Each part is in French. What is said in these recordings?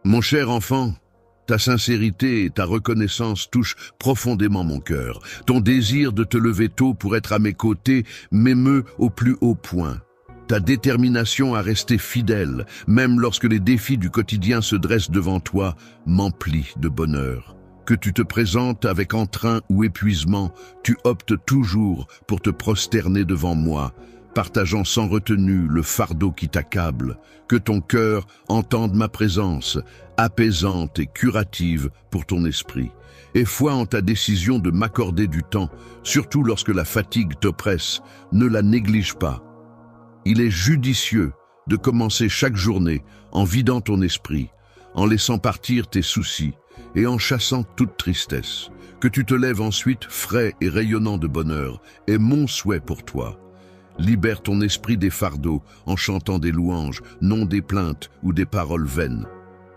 Mon cher enfant, ta sincérité et ta reconnaissance touchent profondément mon cœur. Ton désir de te lever tôt pour être à mes côtés m'émeut au plus haut point. Ta détermination à rester fidèle, même lorsque les défis du quotidien se dressent devant toi, m'emplit de bonheur. Que tu te présentes avec entrain ou épuisement, tu optes toujours pour te prosterner devant moi, partageant sans retenue le fardeau qui t'accable. Que ton cœur entende ma présence, apaisante et curative pour ton esprit. Et foi en ta décision de m'accorder du temps, surtout lorsque la fatigue t'oppresse, ne la néglige pas. Il est judicieux de commencer chaque journée en vidant ton esprit, en laissant partir tes soucis et en chassant toute tristesse. Que tu te lèves ensuite frais et rayonnant de bonheur est mon souhait pour toi. Libère ton esprit des fardeaux en chantant des louanges, non des plaintes ou des paroles vaines.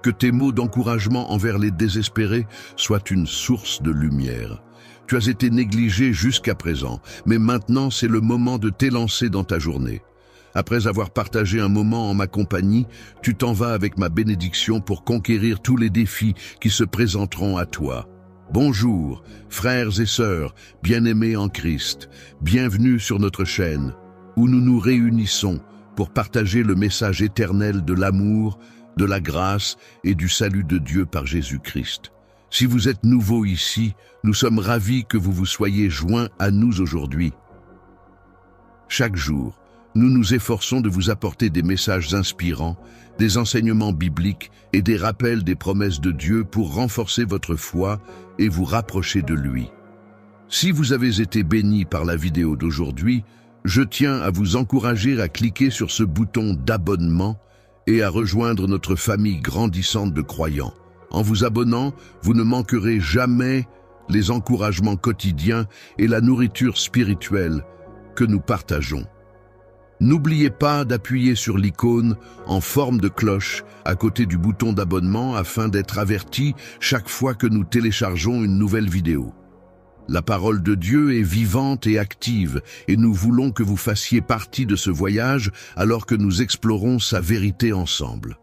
Que tes mots d'encouragement envers les désespérés soient une source de lumière. Tu as été négligé jusqu'à présent, mais maintenant c'est le moment de t'élancer dans ta journée. Après avoir partagé un moment en ma compagnie, tu t'en vas avec ma bénédiction pour conquérir tous les défis qui se présenteront à toi. Bonjour, frères et sœurs, bien-aimés en Christ, bienvenue sur notre chaîne, où nous nous réunissons pour partager le message éternel de l'amour, de la grâce et du salut de Dieu par Jésus-Christ. Si vous êtes nouveau ici, nous sommes ravis que vous vous soyez joints à nous aujourd'hui. Chaque jour, nous nous efforçons de vous apporter des messages inspirants, des enseignements bibliques et des rappels des promesses de Dieu pour renforcer votre foi et vous rapprocher de lui. Si vous avez été béni par la vidéo d'aujourd'hui, je tiens à vous encourager à cliquer sur ce bouton d'abonnement et à rejoindre notre famille grandissante de croyants. En vous abonnant, vous ne manquerez jamais les encouragements quotidiens et la nourriture spirituelle que nous partageons. N'oubliez pas d'appuyer sur l'icône en forme de cloche à côté du bouton d'abonnement afin d'être averti chaque fois que nous téléchargeons une nouvelle vidéo. La parole de Dieu est vivante et active et nous voulons que vous fassiez partie de ce voyage alors que nous explorons sa vérité ensemble.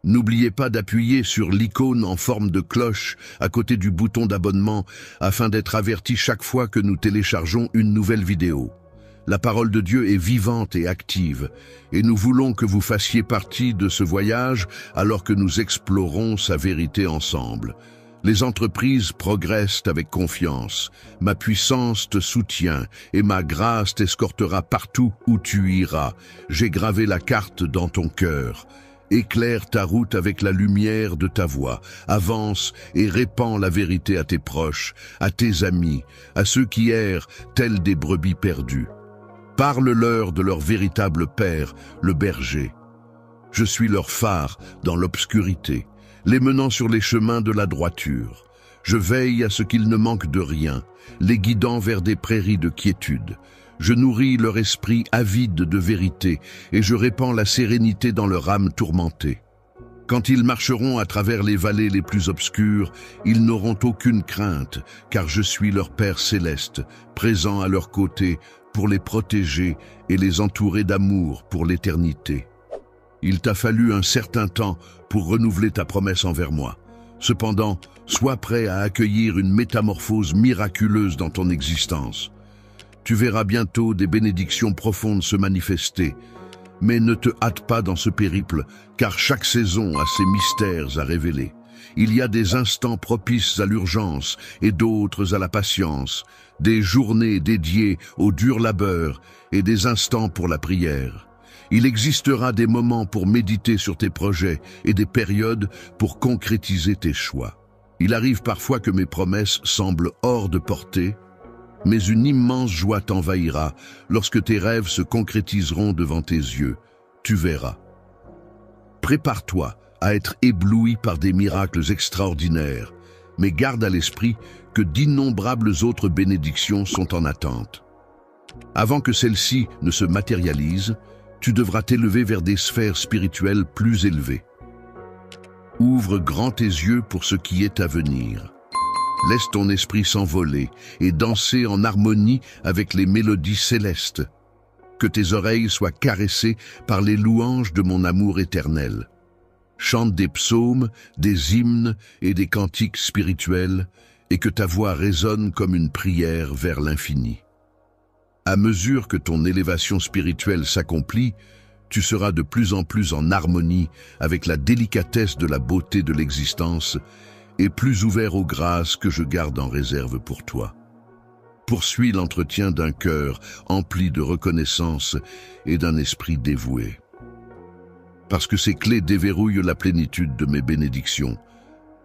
N'oubliez pas d'appuyer sur l'icône en forme de cloche à côté du bouton d'abonnement afin d'être averti chaque fois que nous téléchargeons une nouvelle vidéo. La parole de Dieu est vivante et active, et nous voulons que vous fassiez partie de ce voyage alors que nous explorons sa vérité ensemble. Les entreprises progressent avec confiance. Ma puissance te soutient et ma grâce t'escortera partout où tu iras. J'ai gravé la carte dans ton cœur. Éclaire ta route avec la lumière de ta voix. Avance et répands la vérité à tes proches, à tes amis, à ceux qui errent tels des brebis perdues. Parle-leur de leur véritable Père, le berger. Je suis leur phare dans l'obscurité, les menant sur les chemins de la droiture. Je veille à ce qu'ils ne manquent de rien, les guidant vers des prairies de quiétude. Je nourris leur esprit avide de vérité et je répands la sérénité dans leur âme tourmentée. Quand ils marcheront à travers les vallées les plus obscures, ils n'auront aucune crainte, car je suis leur Père céleste, présent à leur côté, pour les protéger et les entourer d'amour pour l'éternité. Il t'a fallu un certain temps pour renouveler ta promesse envers moi. Cependant, sois prêt à accueillir une métamorphose miraculeuse dans ton existence. Tu verras bientôt des bénédictions profondes se manifester, mais ne te hâte pas dans ce périple, car chaque saison a ses mystères à révéler. Il y a des instants propices à l'urgence et d'autres à la patience, des journées dédiées au dur labeur et des instants pour la prière. Il existera des moments pour méditer sur tes projets et des périodes pour concrétiser tes choix. Il arrive parfois que mes promesses semblent hors de portée, mais une immense joie t'envahira lorsque tes rêves se concrétiseront devant tes yeux. Tu verras. Prépare-toi à être ébloui par des miracles extraordinaires, mais garde à l'esprit que d'innombrables autres bénédictions sont en attente. Avant que celles-ci ne se matérialisent, tu devras t'élever vers des sphères spirituelles plus élevées. Ouvre grand tes yeux pour ce qui est à venir. Laisse ton esprit s'envoler et danser en harmonie avec les mélodies célestes. Que tes oreilles soient caressées par les louanges de mon amour éternel. chante des psaumes, des hymnes et des cantiques spirituels, et que ta voix résonne comme une prière vers l'infini. À mesure que ton élévation spirituelle s'accomplit, tu seras de plus en plus en harmonie avec la délicatesse de la beauté de l'existence et plus ouvert aux grâces que je garde en réserve pour toi. Poursuis l'entretien d'un cœur empli de reconnaissance et d'un esprit dévoué. Parce que ces clés déverrouillent la plénitude de mes bénédictions.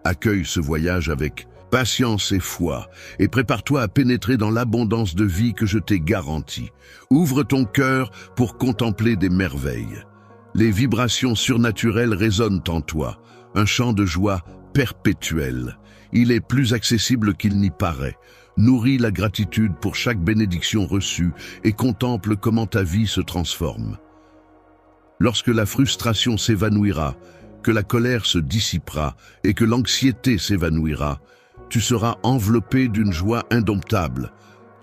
Accueille ce voyage avec patience et foi, et prépare-toi à pénétrer dans l'abondance de vie que je t'ai garantie. Ouvre ton cœur pour contempler des merveilles. Les vibrations surnaturelles résonnent en toi, un chant de joie perpétuel. Il est plus accessible qu'il n'y paraît. Nourris la gratitude pour chaque bénédiction reçue et contemple comment ta vie se transforme. Lorsque la frustration s'évanouira, que la colère se dissipera et que l'anxiété s'évanouira, tu seras enveloppé d'une joie indomptable,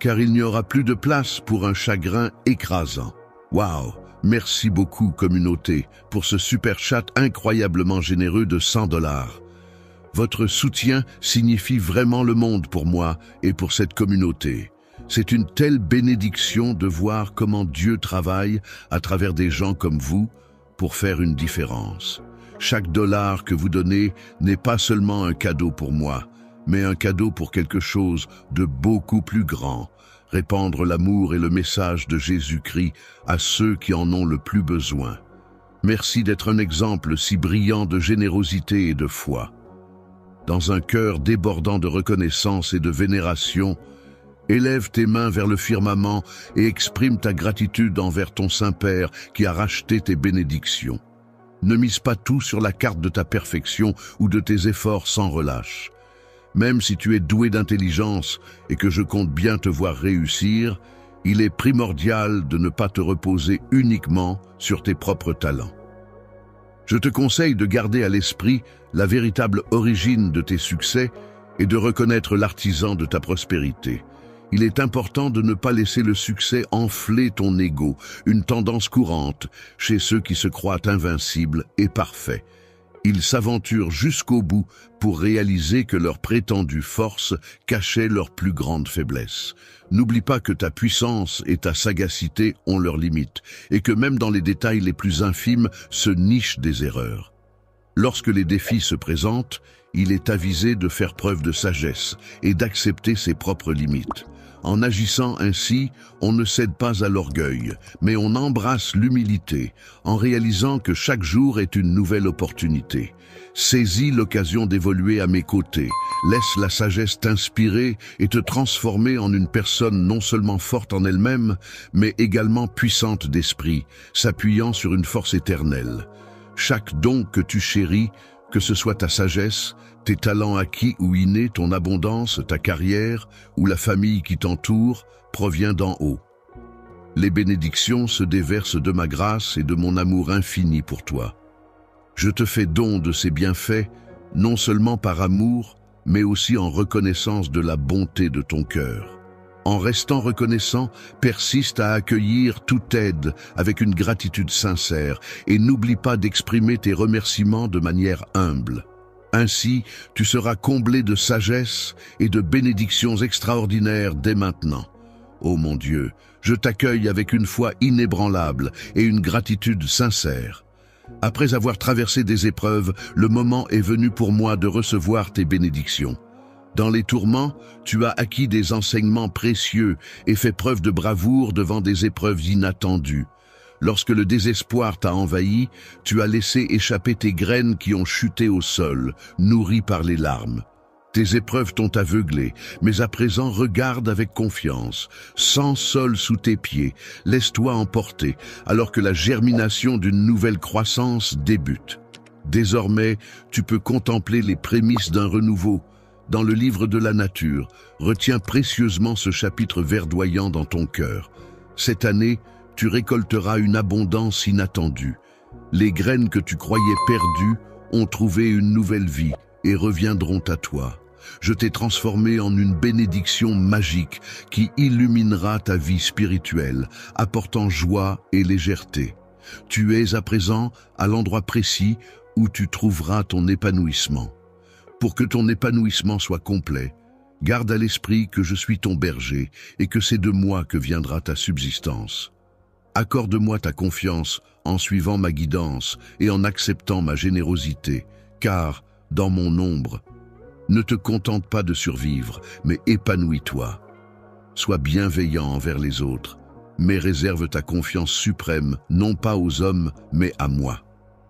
car il n'y aura plus de place pour un chagrin écrasant. Waouh! Merci beaucoup, communauté, pour ce super chat incroyablement généreux de $100. Votre soutien signifie vraiment le monde pour moi et pour cette communauté. C'est une telle bénédiction de voir comment Dieu travaille à travers des gens comme vous pour faire une différence. Chaque dollar que vous donnez n'est pas seulement un cadeau pour moi, mais un cadeau pour quelque chose de beaucoup plus grand, répandre l'amour et le message de Jésus-Christ à ceux qui en ont le plus besoin. Merci d'être un exemple si brillant de générosité et de foi. Dans un cœur débordant de reconnaissance et de vénération, élève tes mains vers le firmament et exprime ta gratitude envers ton Saint-Père qui a racheté tes bénédictions. Ne mise pas tout sur la carte de ta perfection ou de tes efforts sans relâche. Même si tu es doué d'intelligence et que je compte bien te voir réussir, il est primordial de ne pas te reposer uniquement sur tes propres talents. Je te conseille de garder à l'esprit la véritable origine de tes succès et de reconnaître l'artisan de ta prospérité. Il est important de ne pas laisser le succès enfler ton ego, une tendance courante chez ceux qui se croient invincibles et parfaits. Ils s'aventurent jusqu'au bout pour réaliser que leur prétendue force cachait leur plus grande faiblesse. N'oublie pas que ta puissance et ta sagacité ont leurs limites, et que même dans les détails les plus infimes se nichent des erreurs. Lorsque les défis se présentent, il est avisé de faire preuve de sagesse et d'accepter ses propres limites. En agissant ainsi, on ne cède pas à l'orgueil, mais on embrasse l'humilité, en réalisant que chaque jour est une nouvelle opportunité. Saisis l'occasion d'évoluer à mes côtés, laisse la sagesse t'inspirer et te transformer en une personne non seulement forte en elle-même, mais également puissante d'esprit, s'appuyant sur une force éternelle. Chaque don que tu chéris, que ce soit ta sagesse, tes talents acquis ou innés, ton abondance, ta carrière ou la famille qui t'entoure, provient d'en haut. Les bénédictions se déversent de ma grâce et de mon amour infini pour toi. Je te fais don de ces bienfaits, non seulement par amour, mais aussi en reconnaissance de la bonté de ton cœur. En restant reconnaissant, persiste à accueillir toute aide avec une gratitude sincère et n'oublie pas d'exprimer tes remerciements de manière humble. Ainsi, tu seras comblé de sagesse et de bénédictions extraordinaires dès maintenant. Ô mon Dieu, je t'accueille avec une foi inébranlable et une gratitude sincère. Après avoir traversé des épreuves, le moment est venu pour moi de recevoir tes bénédictions. Dans les tourments, tu as acquis des enseignements précieux et fait preuve de bravoure devant des épreuves inattendues. Lorsque le désespoir t'a envahi, tu as laissé échapper tes graines qui ont chuté au sol, nourries par les larmes. Tes épreuves t'ont aveuglé, mais à présent regarde avec confiance, sans sol sous tes pieds, laisse-toi emporter, alors que la germination d'une nouvelle croissance débute. Désormais, tu peux contempler les prémices d'un renouveau. Dans le livre de la nature, retiens précieusement ce chapitre verdoyant dans ton cœur. Cette année, tu récolteras une abondance inattendue. Les graines que tu croyais perdues ont trouvé une nouvelle vie et reviendront à toi. Je t'ai transformé en une bénédiction magique qui illuminera ta vie spirituelle, apportant joie et légèreté. Tu es à présent à l'endroit précis où tu trouveras ton épanouissement. Pour que ton épanouissement soit complet, garde à l'esprit que je suis ton berger et que c'est de moi que viendra ta subsistance. Accorde-moi ta confiance en suivant ma guidance et en acceptant ma générosité, car, dans mon ombre, ne te contente pas de survivre, mais épanouis-toi. Sois bienveillant envers les autres, mais réserve ta confiance suprême, non pas aux hommes, mais à moi.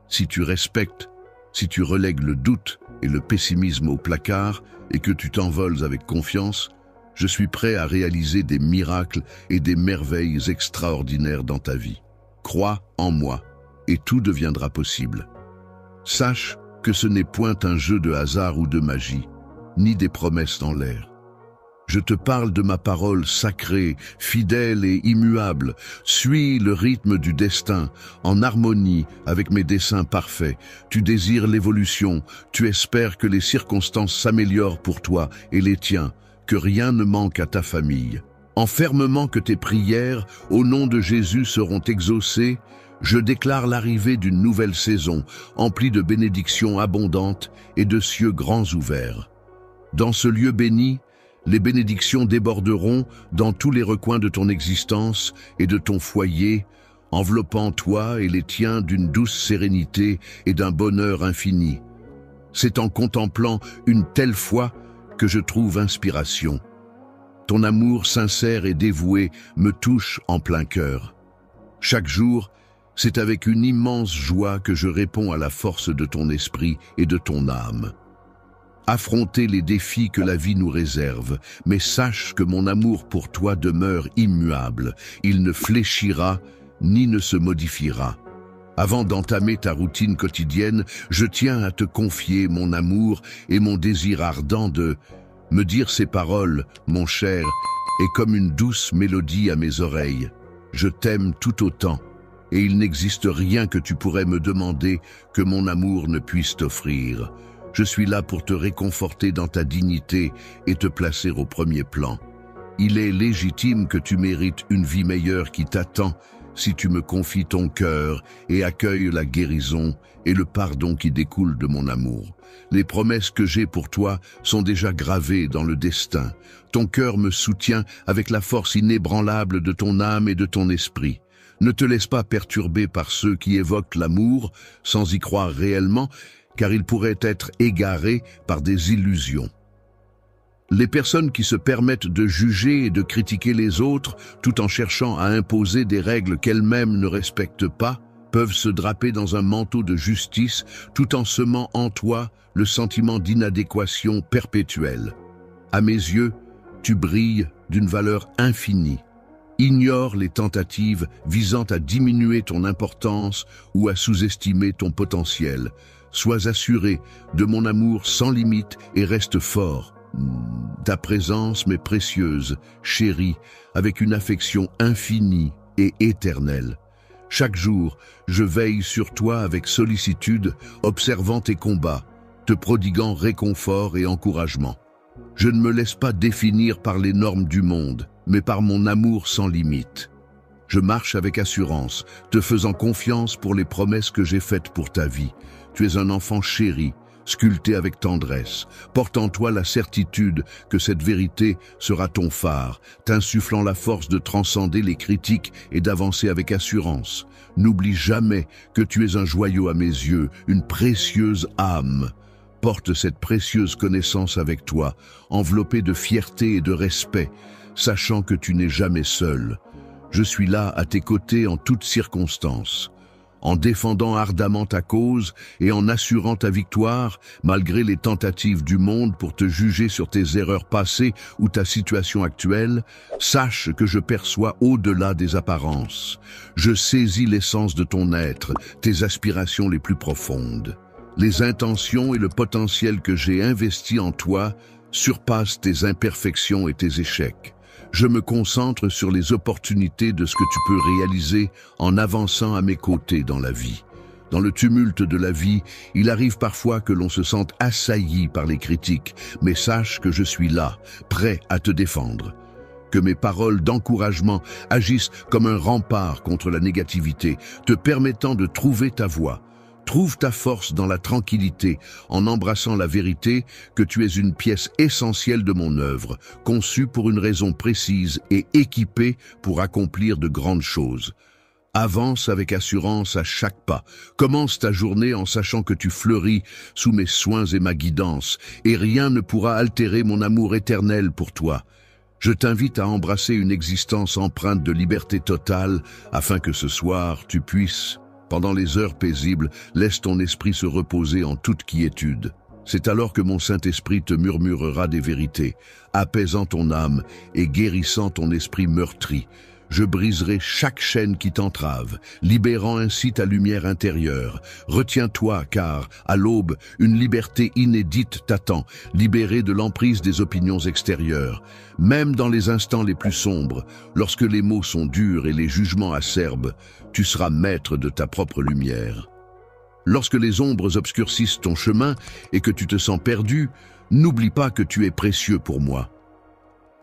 Si tu respectes, si tu relègues le doute et le pessimisme au placard et que tu t'envoles avec confiance, je suis prêt à réaliser des miracles et des merveilles extraordinaires dans ta vie. Crois en moi et tout deviendra possible. Sache que ce n'est point un jeu de hasard ou de magie, ni des promesses dans l'air. Je te parle de ma parole sacrée, fidèle et immuable. Suis le rythme du destin, en harmonie avec mes desseins parfaits. Tu désires l'évolution, tu espères que les circonstances s'améliorent pour toi et les tiens, que rien ne manque à ta famille. En fermement que tes prières, au nom de Jésus, seront exaucées, je déclare l'arrivée d'une nouvelle saison, emplie de bénédictions abondantes et de cieux grands ouverts. Dans ce lieu béni, les bénédictions déborderont dans tous les recoins de ton existence et de ton foyer, enveloppant toi et les tiens d'une douce sérénité et d'un bonheur infini. C'est en contemplant une telle foi que je trouve inspiration. Ton amour sincère et dévoué me touche en plein cœur. Chaque jour, c'est avec une immense joie que je réponds à la force de ton esprit et de ton âme. Affronter les défis que la vie nous réserve, mais sache que mon amour pour toi demeure immuable. Il ne fléchira ni ne se modifiera. Avant d'entamer ta routine quotidienne, je tiens à te confier mon amour et mon désir ardent de me dire ces paroles, mon cher, est comme une douce mélodie à mes oreilles. Je t'aime tout autant, et il n'existe rien que tu pourrais me demander que mon amour ne puisse t'offrir. Je suis là pour te réconforter dans ta dignité et te placer au premier plan. Il est légitime que tu mérites une vie meilleure qui t'attend si tu me confies ton cœur et accueilles la guérison et le pardon qui découlent de mon amour. Les promesses que j'ai pour toi sont déjà gravées dans le destin. Ton cœur me soutient avec la force inébranlable de ton âme et de ton esprit. Ne te laisse pas perturber par ceux qui évoquent l'amour sans y croire réellement, car ils pourraient être égarés par des illusions. Les personnes qui se permettent de juger et de critiquer les autres tout en cherchant à imposer des règles qu'elles-mêmes ne respectent pas peuvent se draper dans un manteau de justice tout en semant en toi le sentiment d'inadéquation perpétuelle. À mes yeux, tu brilles d'une valeur infinie. Ignore les tentatives visant à diminuer ton importance ou à sous-estimer ton potentiel. Sois assuré de mon amour sans limite et reste fort. Ta présence m'est précieuse, chérie, avec une affection infinie et éternelle. Chaque jour, je veille sur toi avec sollicitude, observant tes combats, te prodiguant réconfort et encouragement. Je ne me laisse pas définir par les normes du monde, mais par mon amour sans limite. Je marche avec assurance, te faisant confiance pour les promesses que j'ai faites pour ta vie. Tu es un enfant chéri, sculpté avec tendresse. Porte en toi la certitude que cette vérité sera ton phare, t'insufflant la force de transcender les critiques et d'avancer avec assurance. N'oublie jamais que tu es un joyau à mes yeux, une précieuse âme. Porte cette précieuse connaissance avec toi, enveloppée de fierté et de respect, sachant que tu n'es jamais seul. Je suis là à tes côtés en toutes circonstances. En défendant ardemment ta cause et en assurant ta victoire, malgré les tentatives du monde pour te juger sur tes erreurs passées ou ta situation actuelle, sache que je perçois au-delà des apparences. Je saisis l'essence de ton être, tes aspirations les plus profondes. Les intentions et le potentiel que j'ai investis en toi surpassent tes imperfections et tes échecs. Je me concentre sur les opportunités de ce que tu peux réaliser en avançant à mes côtés dans la vie. Dans le tumulte de la vie, il arrive parfois que l'on se sente assailli par les critiques, mais sache que je suis là, prêt à te défendre. Que mes paroles d'encouragement agissent comme un rempart contre la négativité, te permettant de trouver ta voie. Trouve ta force dans la tranquillité, en embrassant la vérité que tu es une pièce essentielle de mon œuvre, conçue pour une raison précise et équipée pour accomplir de grandes choses. Avance avec assurance à chaque pas. Commence ta journée en sachant que tu fleuris sous mes soins et ma guidance, et rien ne pourra altérer mon amour éternel pour toi. Je t'invite à embrasser une existence empreinte de liberté totale, afin que ce soir tu puisses, pendant les heures paisibles, laisse ton esprit se reposer en toute quiétude. C'est alors que mon Saint-Esprit te murmurera des vérités, apaisant ton âme et guérissant ton esprit meurtri. Je briserai chaque chaîne qui t'entrave, libérant ainsi ta lumière intérieure. Retiens-toi, car, à l'aube, une liberté inédite t'attend, libérée de l'emprise des opinions extérieures. Même dans les instants les plus sombres, lorsque les mots sont durs et les jugements acerbes, tu seras maître de ta propre lumière. Lorsque les ombres obscurcissent ton chemin et que tu te sens perdu, n'oublie pas que tu es précieux pour moi.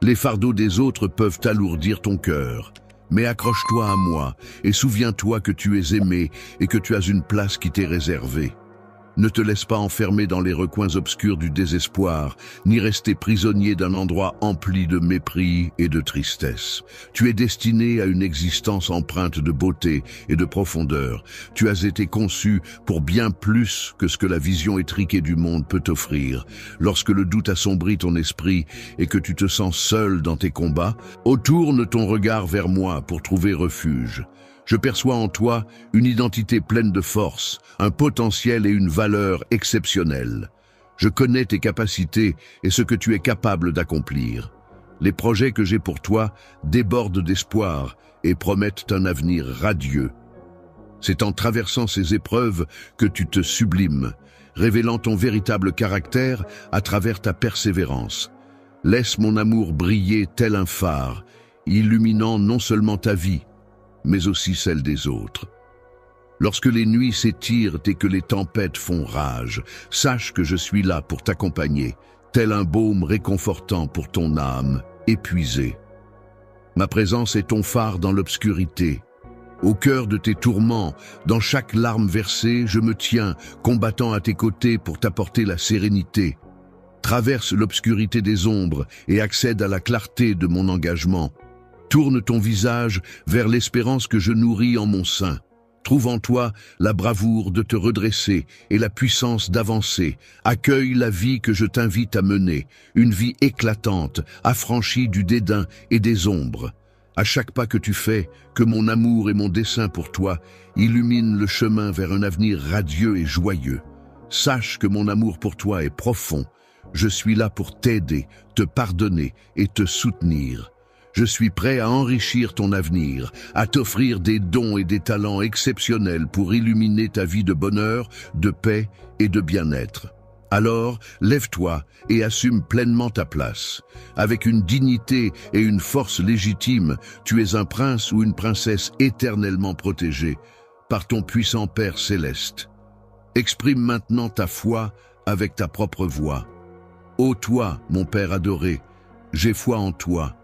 Les fardeaux des autres peuvent alourdir ton cœur, mais accroche-toi à moi et souviens-toi que tu es aimé et que tu as une place qui t'est réservée. Ne te laisse pas enfermer dans les recoins obscurs du désespoir, ni rester prisonnier d'un endroit empli de mépris et de tristesse. Tu es destiné à une existence empreinte de beauté et de profondeur. Tu as été conçu pour bien plus que ce que la vision étriquée du monde peut t'offrir. Lorsque le doute assombrit ton esprit et que tu te sens seul dans tes combats, tourne ton regard vers moi pour trouver refuge. Je perçois en toi une identité pleine de force, un potentiel et une valeur exceptionnelle. Je connais tes capacités et ce que tu es capable d'accomplir. Les projets que j'ai pour toi débordent d'espoir et promettent un avenir radieux. C'est en traversant ces épreuves que tu te sublimes, révélant ton véritable caractère à travers ta persévérance. Laisse mon amour briller tel un phare, illuminant non seulement ta vie, mais aussi celle des autres. Lorsque les nuits s'étirent et que les tempêtes font rage, sache que je suis là pour t'accompagner, tel un baume réconfortant pour ton âme épuisée. Ma présence est ton phare dans l'obscurité. Au cœur de tes tourments, dans chaque larme versée, je me tiens, combattant à tes côtés pour t'apporter la sérénité. Traverse l'obscurité des ombres et accède à la clarté de mon engagement. Tourne ton visage vers l'espérance que je nourris en mon sein. Trouve en toi la bravoure de te redresser et la puissance d'avancer. Accueille la vie que je t'invite à mener, une vie éclatante, affranchie du dédain et des ombres. À chaque pas que tu fais, que mon amour et mon dessein pour toi illuminent le chemin vers un avenir radieux et joyeux. Sache que mon amour pour toi est profond. Je suis là pour t'aider, te pardonner et te soutenir. Je suis prêt à enrichir ton avenir, à t'offrir des dons et des talents exceptionnels pour illuminer ta vie de bonheur, de paix et de bien-être. Alors, lève-toi et assume pleinement ta place. Avec une dignité et une force légitime, tu es un prince ou une princesse éternellement protégée par ton puissant Père céleste. Exprime maintenant ta foi avec ta propre voix. Ô toi, mon Père adoré, j'ai foi en toi.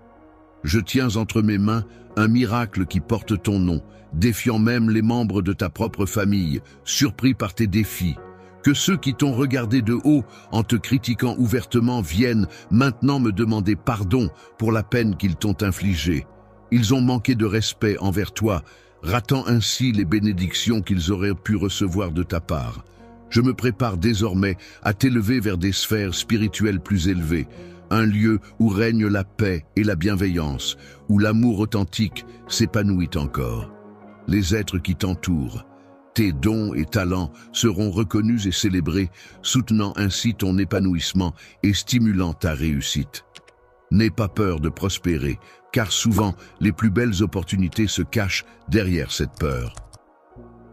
Je tiens entre mes mains un miracle qui porte ton nom, défiant même les membres de ta propre famille, surpris par tes défis. Que ceux qui t'ont regardé de haut en te critiquant ouvertement viennent maintenant me demander pardon pour la peine qu'ils t'ont infligée. Ils ont manqué de respect envers toi, ratant ainsi les bénédictions qu'ils auraient pu recevoir de ta part. Je me prépare désormais à t'élever vers des sphères spirituelles plus élevées, un lieu où règne la paix et la bienveillance, où l'amour authentique s'épanouit encore. Les êtres qui t'entourent, tes dons et talents seront reconnus et célébrés, soutenant ainsi ton épanouissement et stimulant ta réussite. N'aie pas peur de prospérer, car souvent les plus belles opportunités se cachent derrière cette peur.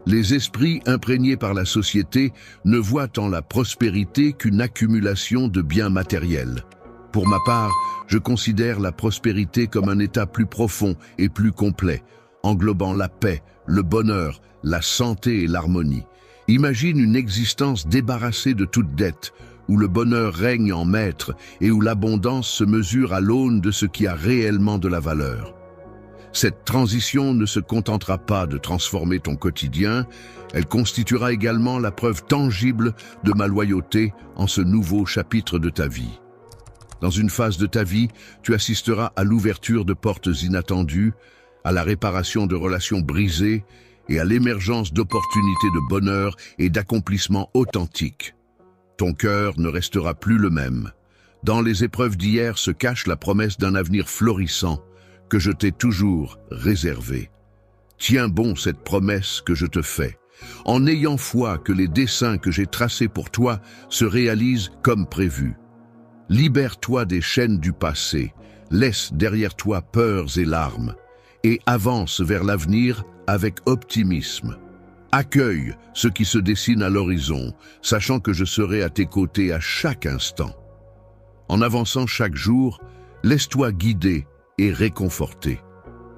Les esprits imprégnés par la société ne voient en la prospérité qu'une accumulation de biens matériels. Pour ma part, je considère la prospérité comme un état plus profond et plus complet, englobant la paix, le bonheur, la santé et l'harmonie. Imagine une existence débarrassée de toute dette, où le bonheur règne en maître et où l'abondance se mesure à l'aune de ce qui a réellement de la valeur. Cette transition ne se contentera pas de transformer ton quotidien, elle constituera également la preuve tangible de ma loyauté en ce nouveau chapitre de ta vie. Dans une phase de ta vie, tu assisteras à l'ouverture de portes inattendues, à la réparation de relations brisées et à l'émergence d'opportunités de bonheur et d'accomplissements authentiques. Ton cœur ne restera plus le même. Dans les épreuves d'hier se cache la promesse d'un avenir florissant que je t'ai toujours réservé. Tiens bon cette promesse que je te fais, en ayant foi que les desseins que j'ai tracés pour toi se réalisent comme prévu. Libère-toi des chaînes du passé, laisse derrière toi peurs et larmes, et avance vers l'avenir avec optimisme. Accueille ce qui se dessine à l'horizon, sachant que je serai à tes côtés à chaque instant. En avançant chaque jour, laisse-toi guider et réconforter.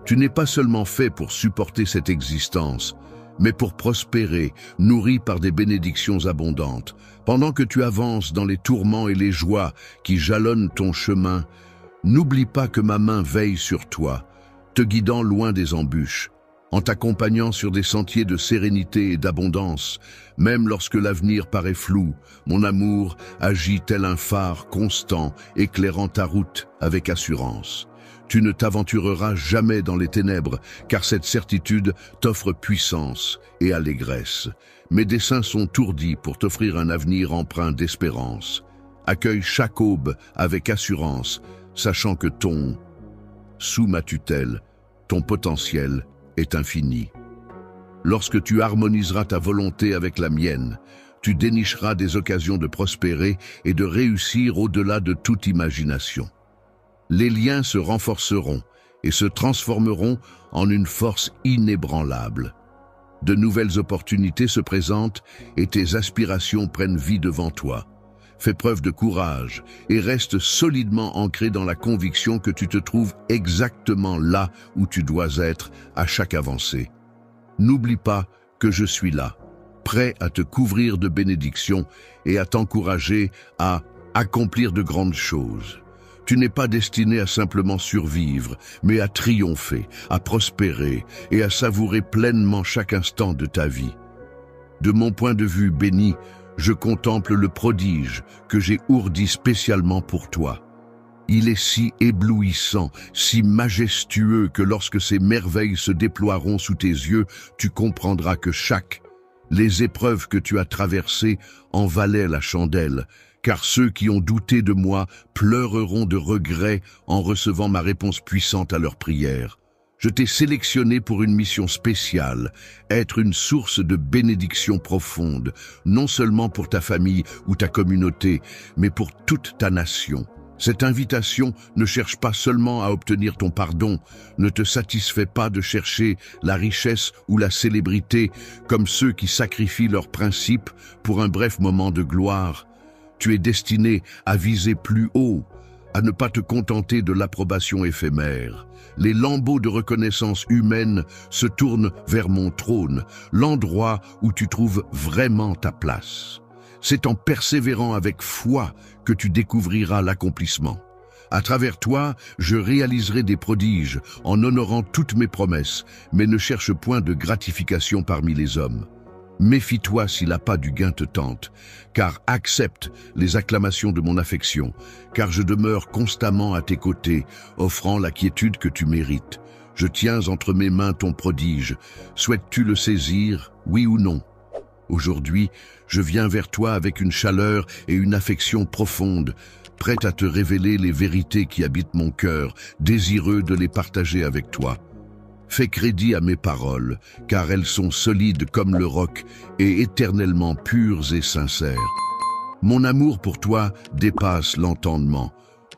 Tu n'es pas seulement fait pour supporter cette existence, mais pour prospérer, nourri par des bénédictions abondantes. Pendant que tu avances dans les tourments et les joies qui jalonnent ton chemin, n'oublie pas que ma main veille sur toi, te guidant loin des embûches, en t'accompagnant sur des sentiers de sérénité et d'abondance. Même lorsque l'avenir paraît flou, mon amour agit tel un phare constant, éclairant ta route avec assurance. Tu ne t'aventureras jamais dans les ténèbres, car cette certitude t'offre puissance et allégresse. Mes desseins sont ourdis pour t'offrir un avenir empreint d'espérance. Accueille chaque aube avec assurance, sachant que sous ma tutelle, ton potentiel est infini. Lorsque tu harmoniseras ta volonté avec la mienne, tu dénicheras des occasions de prospérer et de réussir au-delà de toute imagination. Les liens se renforceront et se transformeront en une force inébranlable. De nouvelles opportunités se présentent et tes aspirations prennent vie devant toi. Fais preuve de courage et reste solidement ancré dans la conviction que tu te trouves exactement là où tu dois être à chaque avancée. N'oublie pas que je suis là, prêt à te couvrir de bénédictions et à t'encourager à accomplir de grandes choses. Tu n'es pas destiné à simplement survivre, mais à triompher, à prospérer et à savourer pleinement chaque instant de ta vie. De mon point de vue béni, je contemple le prodige que j'ai ourdi spécialement pour toi. Il est si éblouissant, si majestueux que lorsque ces merveilles se déploieront sous tes yeux, tu comprendras que les épreuves que tu as traversées en valaient la chandelle, car ceux qui ont douté de moi pleureront de regret en recevant ma réponse puissante à leurs prières. Je t'ai sélectionné pour une mission spéciale, être une source de bénédiction profonde, non seulement pour ta famille ou ta communauté, mais pour toute ta nation. Cette invitation ne cherche pas seulement à obtenir ton pardon, ne te satisfait pas de chercher la richesse ou la célébrité comme ceux qui sacrifient leurs principes pour un bref moment de gloire. Tu es destiné à viser plus haut, à ne pas te contenter de l'approbation éphémère. Les lambeaux de reconnaissance humaine se tournent vers mon trône, l'endroit où tu trouves vraiment ta place. C'est en persévérant avec foi que tu découvriras l'accomplissement. À travers toi, je réaliserai des prodiges en honorant toutes mes promesses, mais ne cherche point de gratification parmi les hommes. Méfie-toi si l'appât du gain te tente, car accepte les acclamations de mon affection, car je demeure constamment à tes côtés, offrant la quiétude que tu mérites. Je tiens entre mes mains ton prodige. Souhaites-tu le saisir, oui ou non? Aujourd'hui, je viens vers toi avec une chaleur et une affection profonde, prête à te révéler les vérités qui habitent mon cœur, désireux de les partager avec toi. Fais crédit à mes paroles, car elles sont solides comme le roc et éternellement pures et sincères. Mon amour pour toi dépasse l'entendement,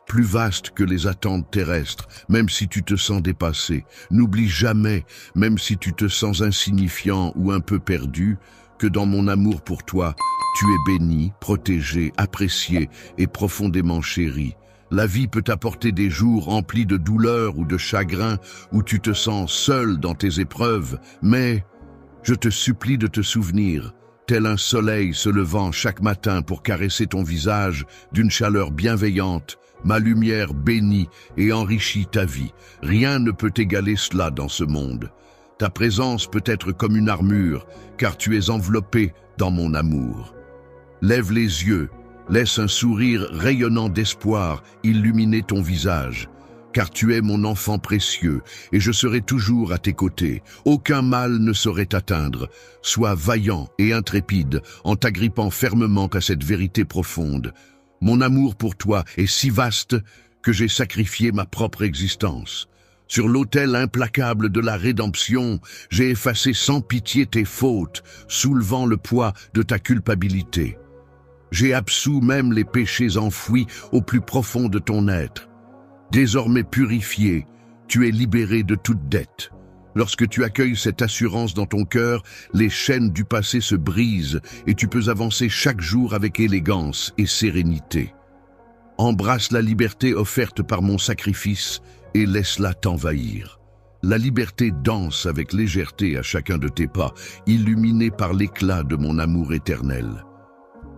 plus vaste que les attentes terrestres, même si tu te sens dépassé. N'oublie jamais, même si tu te sens insignifiant ou un peu perdu, que dans mon amour pour toi, tu es béni, protégé, apprécié et profondément chéri. La vie peut t'apporter des jours remplis de douleur ou de chagrin, où tu te sens seul dans tes épreuves, mais je te supplie de te souvenir, tel un soleil se levant chaque matin pour caresser ton visage d'une chaleur bienveillante, Ma lumière bénit et enrichit ta vie. Rien ne peut égaler cela dans ce monde. Ta présence peut être comme une armure, car tu es enveloppé dans mon amour. Lève les yeux, laisse un sourire rayonnant d'espoir illuminer ton visage, car tu es mon enfant précieux et je serai toujours à tes côtés. Aucun mal ne saurait t'atteindre. Sois vaillant et intrépide en t'agrippant fermement à cette vérité profonde. Mon amour pour toi est si vaste que j'ai sacrifié ma propre existence. Sur l'autel implacable de la rédemption, j'ai effacé sans pitié tes fautes, soulevant le poids de ta culpabilité. J'ai absous même les péchés enfouis au plus profond de ton être. Désormais purifié, tu es libéré de toute dette. Lorsque tu accueilles cette assurance dans ton cœur, les chaînes du passé se brisent et tu peux avancer chaque jour avec élégance et sérénité. Embrasse la liberté offerte par mon sacrifice et laisse-la t'envahir. La liberté danse avec légèreté à chacun de tes pas, illuminée par l'éclat de mon amour éternel.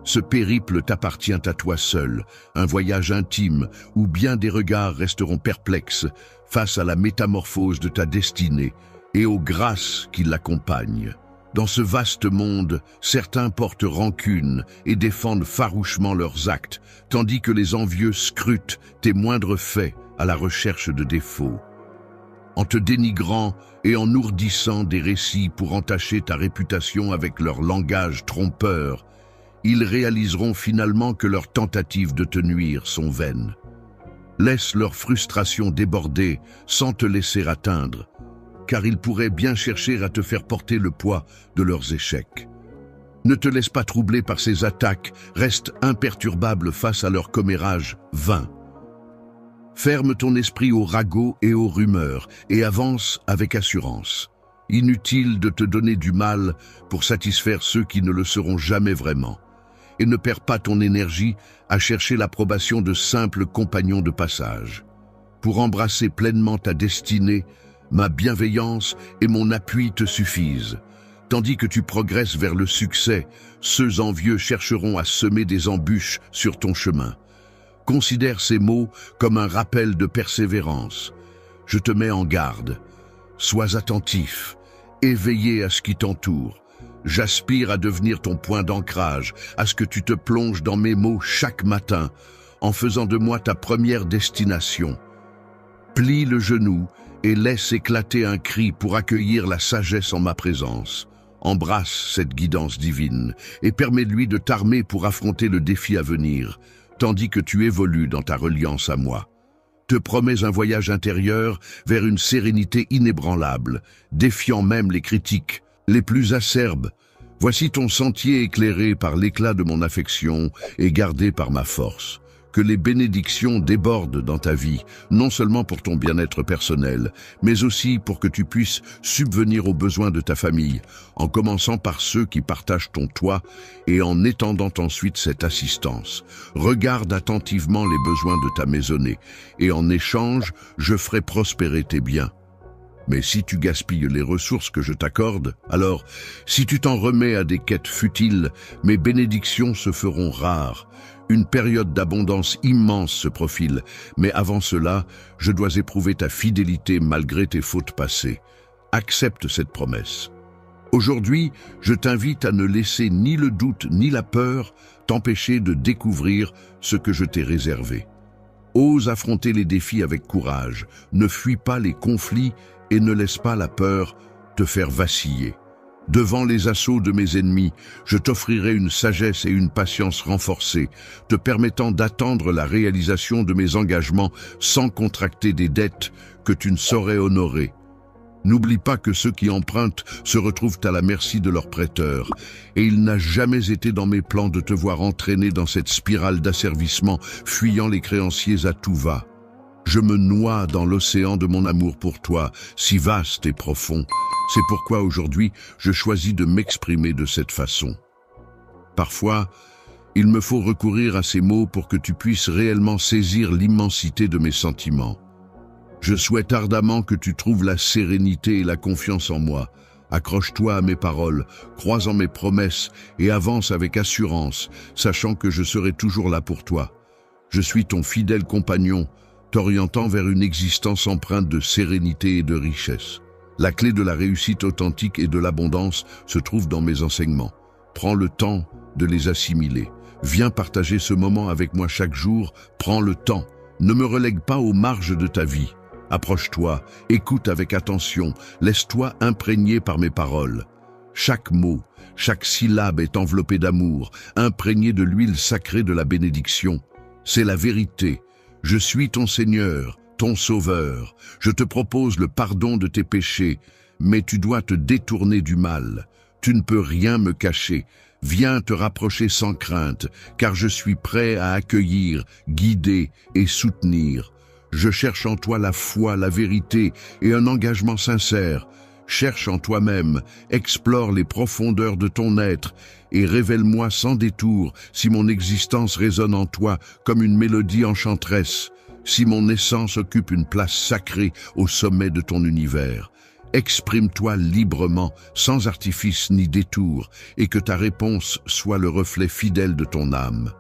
Ce périple t'appartient à toi seul, un voyage intime où bien des regards resteront perplexes face à la métamorphose de ta destinée et aux grâces qui l'accompagnent. Dans ce vaste monde, certains portent rancune et défendent farouchement leurs actes, tandis que les envieux scrutent tes moindres faits à la recherche de défauts. En te dénigrant et en ourdissant des récits pour entacher ta réputation avec leur langage trompeur, ils réaliseront finalement que leurs tentatives de te nuire sont vaines. Laisse leur frustration déborder sans te laisser atteindre, car ils pourraient bien chercher à te faire porter le poids de leurs échecs. Ne te laisse pas troubler par ces attaques, reste imperturbable face à leur commérage vain. Ferme ton esprit aux ragots et aux rumeurs et avance avec assurance. Inutile de te donner du mal pour satisfaire ceux qui ne le seront jamais vraiment. Et ne perds pas ton énergie à chercher l'approbation de simples compagnons de passage. Pour embrasser pleinement ta destinée, ma bienveillance et mon appui te suffisent. Tandis que tu progresses vers le succès, ceux envieux chercheront à semer des embûches sur ton chemin. Considère ces mots comme un rappel de persévérance. Je te mets en garde. Sois attentif, éveillé à ce qui t'entoure. J'aspire à devenir ton point d'ancrage, à ce que tu te plonges dans mes mots chaque matin, en faisant de moi ta première destination. Plie le genou et laisse éclater un cri pour accueillir la sagesse en ma présence. Embrasse cette guidance divine et permets-lui de t'armer pour affronter le défi à venir, tandis que tu évolues dans ta reliance à moi. Te promets un voyage intérieur vers une sérénité inébranlable, défiant même les critiques les plus acerbes. Voici ton sentier éclairé par l'éclat de mon affection et gardé par ma force. Que les bénédictions débordent dans ta vie, non seulement pour ton bien-être personnel, mais aussi pour que tu puisses subvenir aux besoins de ta famille, en commençant par ceux qui partagent ton toit et en étendant ensuite cette assistance. Regarde attentivement les besoins de ta maisonnée, et en échange, je ferai prospérer tes biens. Mais si tu gaspilles les ressources que je t'accorde, alors, si tu t'en remets à des quêtes futiles, mes bénédictions se feront rares. Une période d'abondance immense se profile, mais avant cela, je dois éprouver ta fidélité malgré tes fautes passées. Accepte cette promesse. Aujourd'hui, je t'invite à ne laisser ni le doute ni la peur t'empêcher de découvrir ce que je t'ai réservé. Ose affronter les défis avec courage, ne fuis pas les conflits et ne laisse pas la peur te faire vaciller. Devant les assauts de mes ennemis, je t'offrirai une sagesse et une patience renforcées, te permettant d'attendre la réalisation de mes engagements sans contracter des dettes que tu ne saurais honorer. N'oublie pas que ceux qui empruntent se retrouvent à la merci de leurs prêteurs, et il n'a jamais été dans mes plans de te voir entraîné dans cette spirale d'asservissement, fuyant les créanciers à tout va. Je me noie dans l'océan de mon amour pour toi, si vaste et profond. C'est pourquoi aujourd'hui, je choisis de m'exprimer de cette façon. Parfois, il me faut recourir à ces mots pour que tu puisses réellement saisir l'immensité de mes sentiments. Je souhaite ardemment que tu trouves la sérénité et la confiance en moi. Accroche-toi à mes paroles, crois en mes promesses et avance avec assurance, sachant que je serai toujours là pour toi. Je suis ton fidèle compagnon, t'orientant vers une existence empreinte de sérénité et de richesse. La clé de la réussite authentique et de l'abondance se trouve dans mes enseignements. Prends le temps de les assimiler. Viens partager ce moment avec moi chaque jour. Prends le temps. Ne me relègue pas aux marges de ta vie. Approche-toi, écoute avec attention, laisse-toi imprégner par mes paroles. Chaque mot, chaque syllabe est enveloppée d'amour, imprégnée de l'huile sacrée de la bénédiction. C'est la vérité. Je suis ton Seigneur, ton Sauveur. Je te propose le pardon de tes péchés, mais tu dois te détourner du mal. Tu ne peux rien me cacher. Viens te rapprocher sans crainte, car je suis prêt à accueillir, guider et soutenir. Je cherche en toi la foi, la vérité et un engagement sincère. Cherche en toi-même, explore les profondeurs de ton être et révèle-moi sans détour si mon existence résonne en toi comme une mélodie enchanteresse, si mon essence occupe une place sacrée au sommet de ton univers. Exprime-toi librement, sans artifice ni détour, et que ta réponse soit le reflet fidèle de ton âme.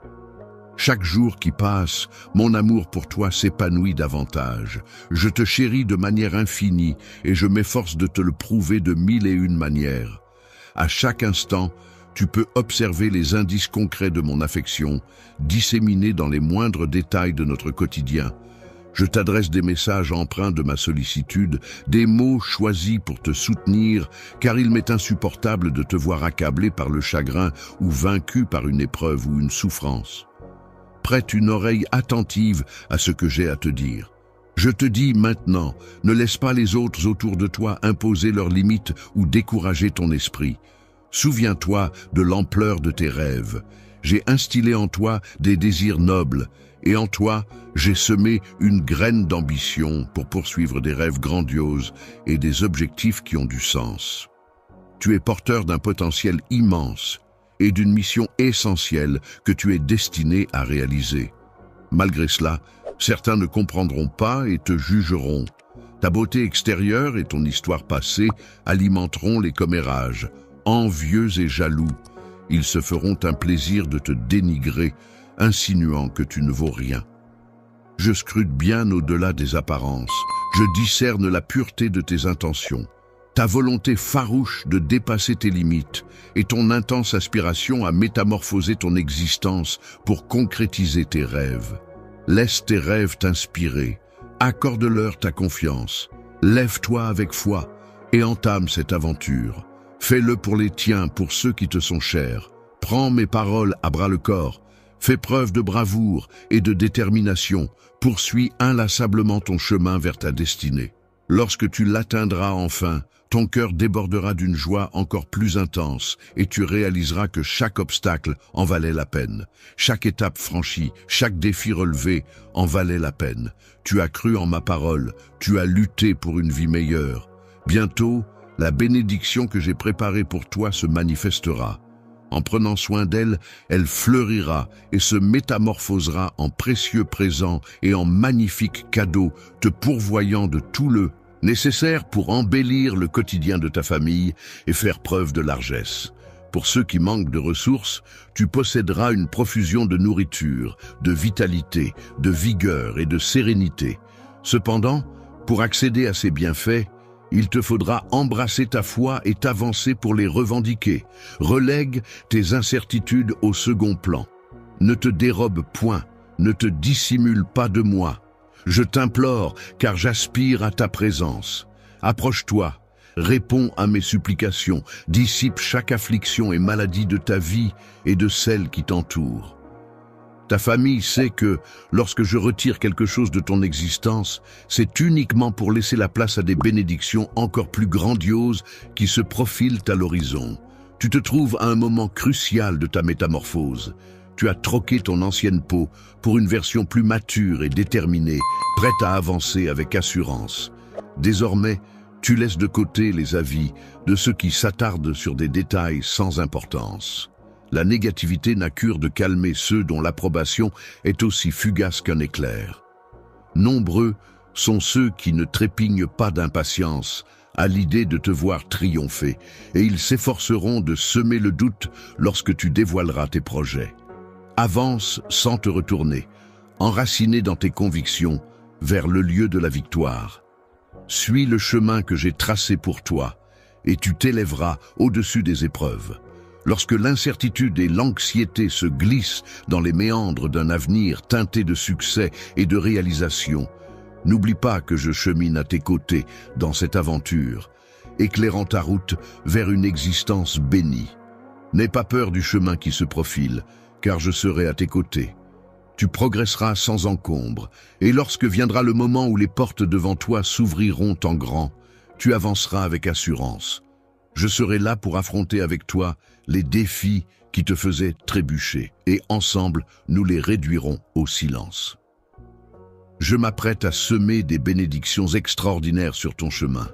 Chaque jour qui passe, mon amour pour toi s'épanouit davantage. Je te chéris de manière infinie et je m'efforce de te le prouver de 1001 manières. À chaque instant, tu peux observer les indices concrets de mon affection, disséminés dans les moindres détails de notre quotidien. Je t'adresse des messages empreints de ma sollicitude, des mots choisis pour te soutenir, car il m'est insupportable de te voir accablé par le chagrin ou vaincu par une épreuve ou une souffrance. Prête une oreille attentive à ce que j'ai à te dire. Je te dis maintenant, ne laisse pas les autres autour de toi imposer leurs limites ou décourager ton esprit. Souviens-toi de l'ampleur de tes rêves. J'ai instillé en toi des désirs nobles, et en toi, j'ai semé une graine d'ambition pour poursuivre des rêves grandioses et des objectifs qui ont du sens. Tu es porteur d'un potentiel immense et d'une mission essentielle que tu es destiné à réaliser. Malgré cela, certains ne comprendront pas et te jugeront. Ta beauté extérieure et ton histoire passée alimenteront les commérages. Envieux et jaloux, ils se feront un plaisir de te dénigrer, insinuant que tu ne vaux rien. Je scrute bien au-delà des apparences. Je discerne la pureté de tes intentions, ta volonté farouche de dépasser tes limites et ton intense aspiration à métamorphoser ton existence pour concrétiser tes rêves. Laisse tes rêves t'inspirer, accorde-leur ta confiance, lève-toi avec foi et entame cette aventure. Fais-le pour les tiens, pour ceux qui te sont chers. Prends mes paroles à bras-le-corps. Fais preuve de bravoure et de détermination. Poursuis inlassablement ton chemin vers ta destinée. Lorsque tu l'atteindras enfin, ton cœur débordera d'une joie encore plus intense et tu réaliseras que chaque obstacle en valait la peine. Chaque étape franchie, chaque défi relevé en valait la peine. Tu as cru en ma parole, tu as lutté pour une vie meilleure. Bientôt, la bénédiction que j'ai préparée pour toi se manifestera. En prenant soin d'elle, elle fleurira et se métamorphosera en précieux présents et en magnifiques cadeaux, te pourvoyant de tout le nécessaire pour embellir le quotidien de ta famille et faire preuve de largesse. Pour ceux qui manquent de ressources, tu posséderas une profusion de nourriture, de vitalité, de vigueur et de sérénité. Cependant, pour accéder à ces bienfaits, il te faudra embrasser ta foi et t'avancer pour les revendiquer. Relègue tes incertitudes au second plan. Ne te dérobe point, ne te dissimule pas de moi. Je t'implore, car j'aspire à ta présence. Approche-toi, réponds à mes supplications, dissipe chaque affliction et maladie de ta vie et de celle qui t'entoure. Ta famille sait que, lorsque je retire quelque chose de ton existence, c'est uniquement pour laisser la place à des bénédictions encore plus grandioses qui se profilent à l'horizon. Tu te trouves à un moment crucial de ta métamorphose. Tu as troqué ton ancienne peau pour une version plus mature et déterminée, prête à avancer avec assurance. Désormais, tu laisses de côté les avis de ceux qui s'attardent sur des détails sans importance. La négativité n'a cure de calmer ceux dont l'approbation est aussi fugace qu'un éclair. Nombreux sont ceux qui ne trépignent pas d'impatience à l'idée de te voir triompher, et ils s'efforceront de semer le doute lorsque tu dévoileras tes projets. Avance sans te retourner. enraciné dans tes convictions, vers le lieu de la victoire. Suis le chemin que j'ai tracé pour toi, et tu t'élèveras au-dessus des épreuves. Lorsque l'incertitude et l'anxiété se glissent dans les méandres d'un avenir teinté de succès et de réalisation, n'oublie pas que je chemine à tes côtés dans cette aventure, éclairant ta route vers une existence bénie. N'aie pas peur du chemin qui se profile, car je serai à tes côtés. Tu progresseras sans encombre, et lorsque viendra le moment où les portes devant toi s'ouvriront en grand, tu avanceras avec assurance. Je serai là pour affronter avec toi les défis qui te faisaient trébucher, et ensemble, nous les réduirons au silence. Je m'apprête à semer des bénédictions extraordinaires sur ton chemin.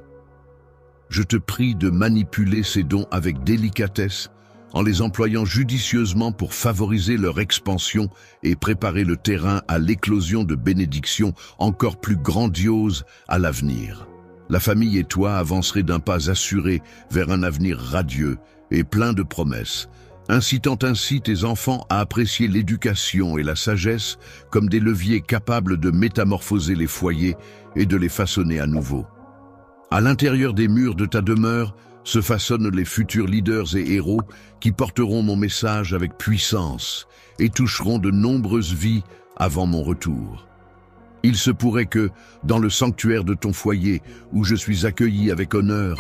Je te prie de manipuler ces dons avec délicatesse, en les employant judicieusement pour favoriser leur expansion et préparer le terrain à l'éclosion de bénédictions encore plus grandioses à l'avenir. La famille et toi avancerez d'un pas assuré vers un avenir radieux et plein de promesses, incitant ainsi tes enfants à apprécier l'éducation et la sagesse comme des leviers capables de métamorphoser les foyers et de les façonner à nouveau. À l'intérieur des murs de ta demeure se façonnent les futurs leaders et héros qui porteront mon message avec puissance et toucheront de nombreuses vies avant mon retour. Il se pourrait que, dans le sanctuaire de ton foyer, où je suis accueilli avec honneur,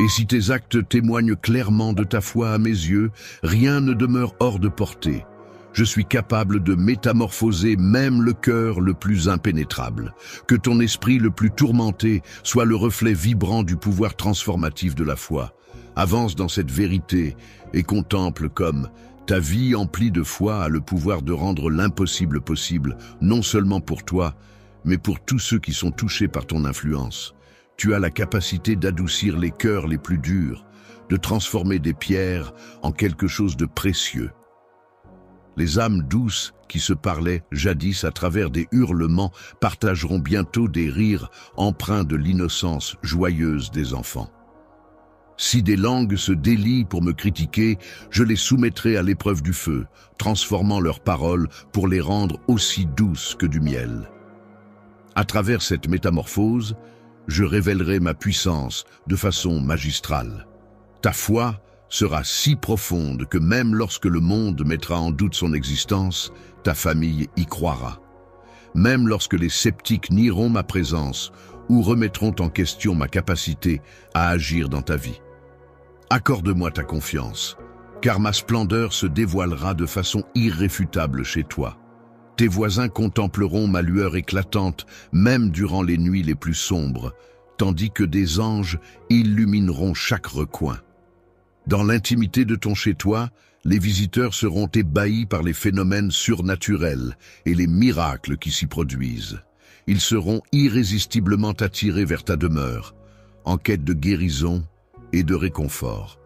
et si tes actes témoignent clairement de ta foi à mes yeux, rien ne demeure hors de portée. Je suis capable de métamorphoser même le cœur le plus impénétrable. Que ton esprit le plus tourmenté soit le reflet vibrant du pouvoir transformatif de la foi. Avance dans cette vérité et contemple comme ta vie emplie de foi a le pouvoir de rendre l'impossible possible, non seulement pour toi, mais pour tous ceux qui sont touchés par ton influence. Tu as la capacité d'adoucir les cœurs les plus durs, de transformer des pierres en quelque chose de précieux. Les âmes douces qui se parlaient jadis à travers des hurlements partageront bientôt des rires empreints de l'innocence joyeuse des enfants. Si des langues se délient pour me critiquer, je les soumettrai à l'épreuve du feu, transformant leurs paroles pour les rendre aussi douces que du miel. À travers cette métamorphose, je révélerai ma puissance de façon magistrale. Ta foi sera si profonde que même lorsque le monde mettra en doute son existence, ta famille y croira. Même lorsque les sceptiques nieront ma présence ou remettront en question ma capacité à agir dans ta vie. Accorde-moi ta confiance, car ma splendeur se dévoilera de façon irréfutable chez toi. Tes voisins contempleront ma lueur éclatante, même durant les nuits les plus sombres, tandis que des anges illumineront chaque recoin. Dans l'intimité de ton chez-toi, les visiteurs seront ébahis par les phénomènes surnaturels et les miracles qui s'y produisent. Ils seront irrésistiblement attirés vers ta demeure, en quête de guérison et de réconfort.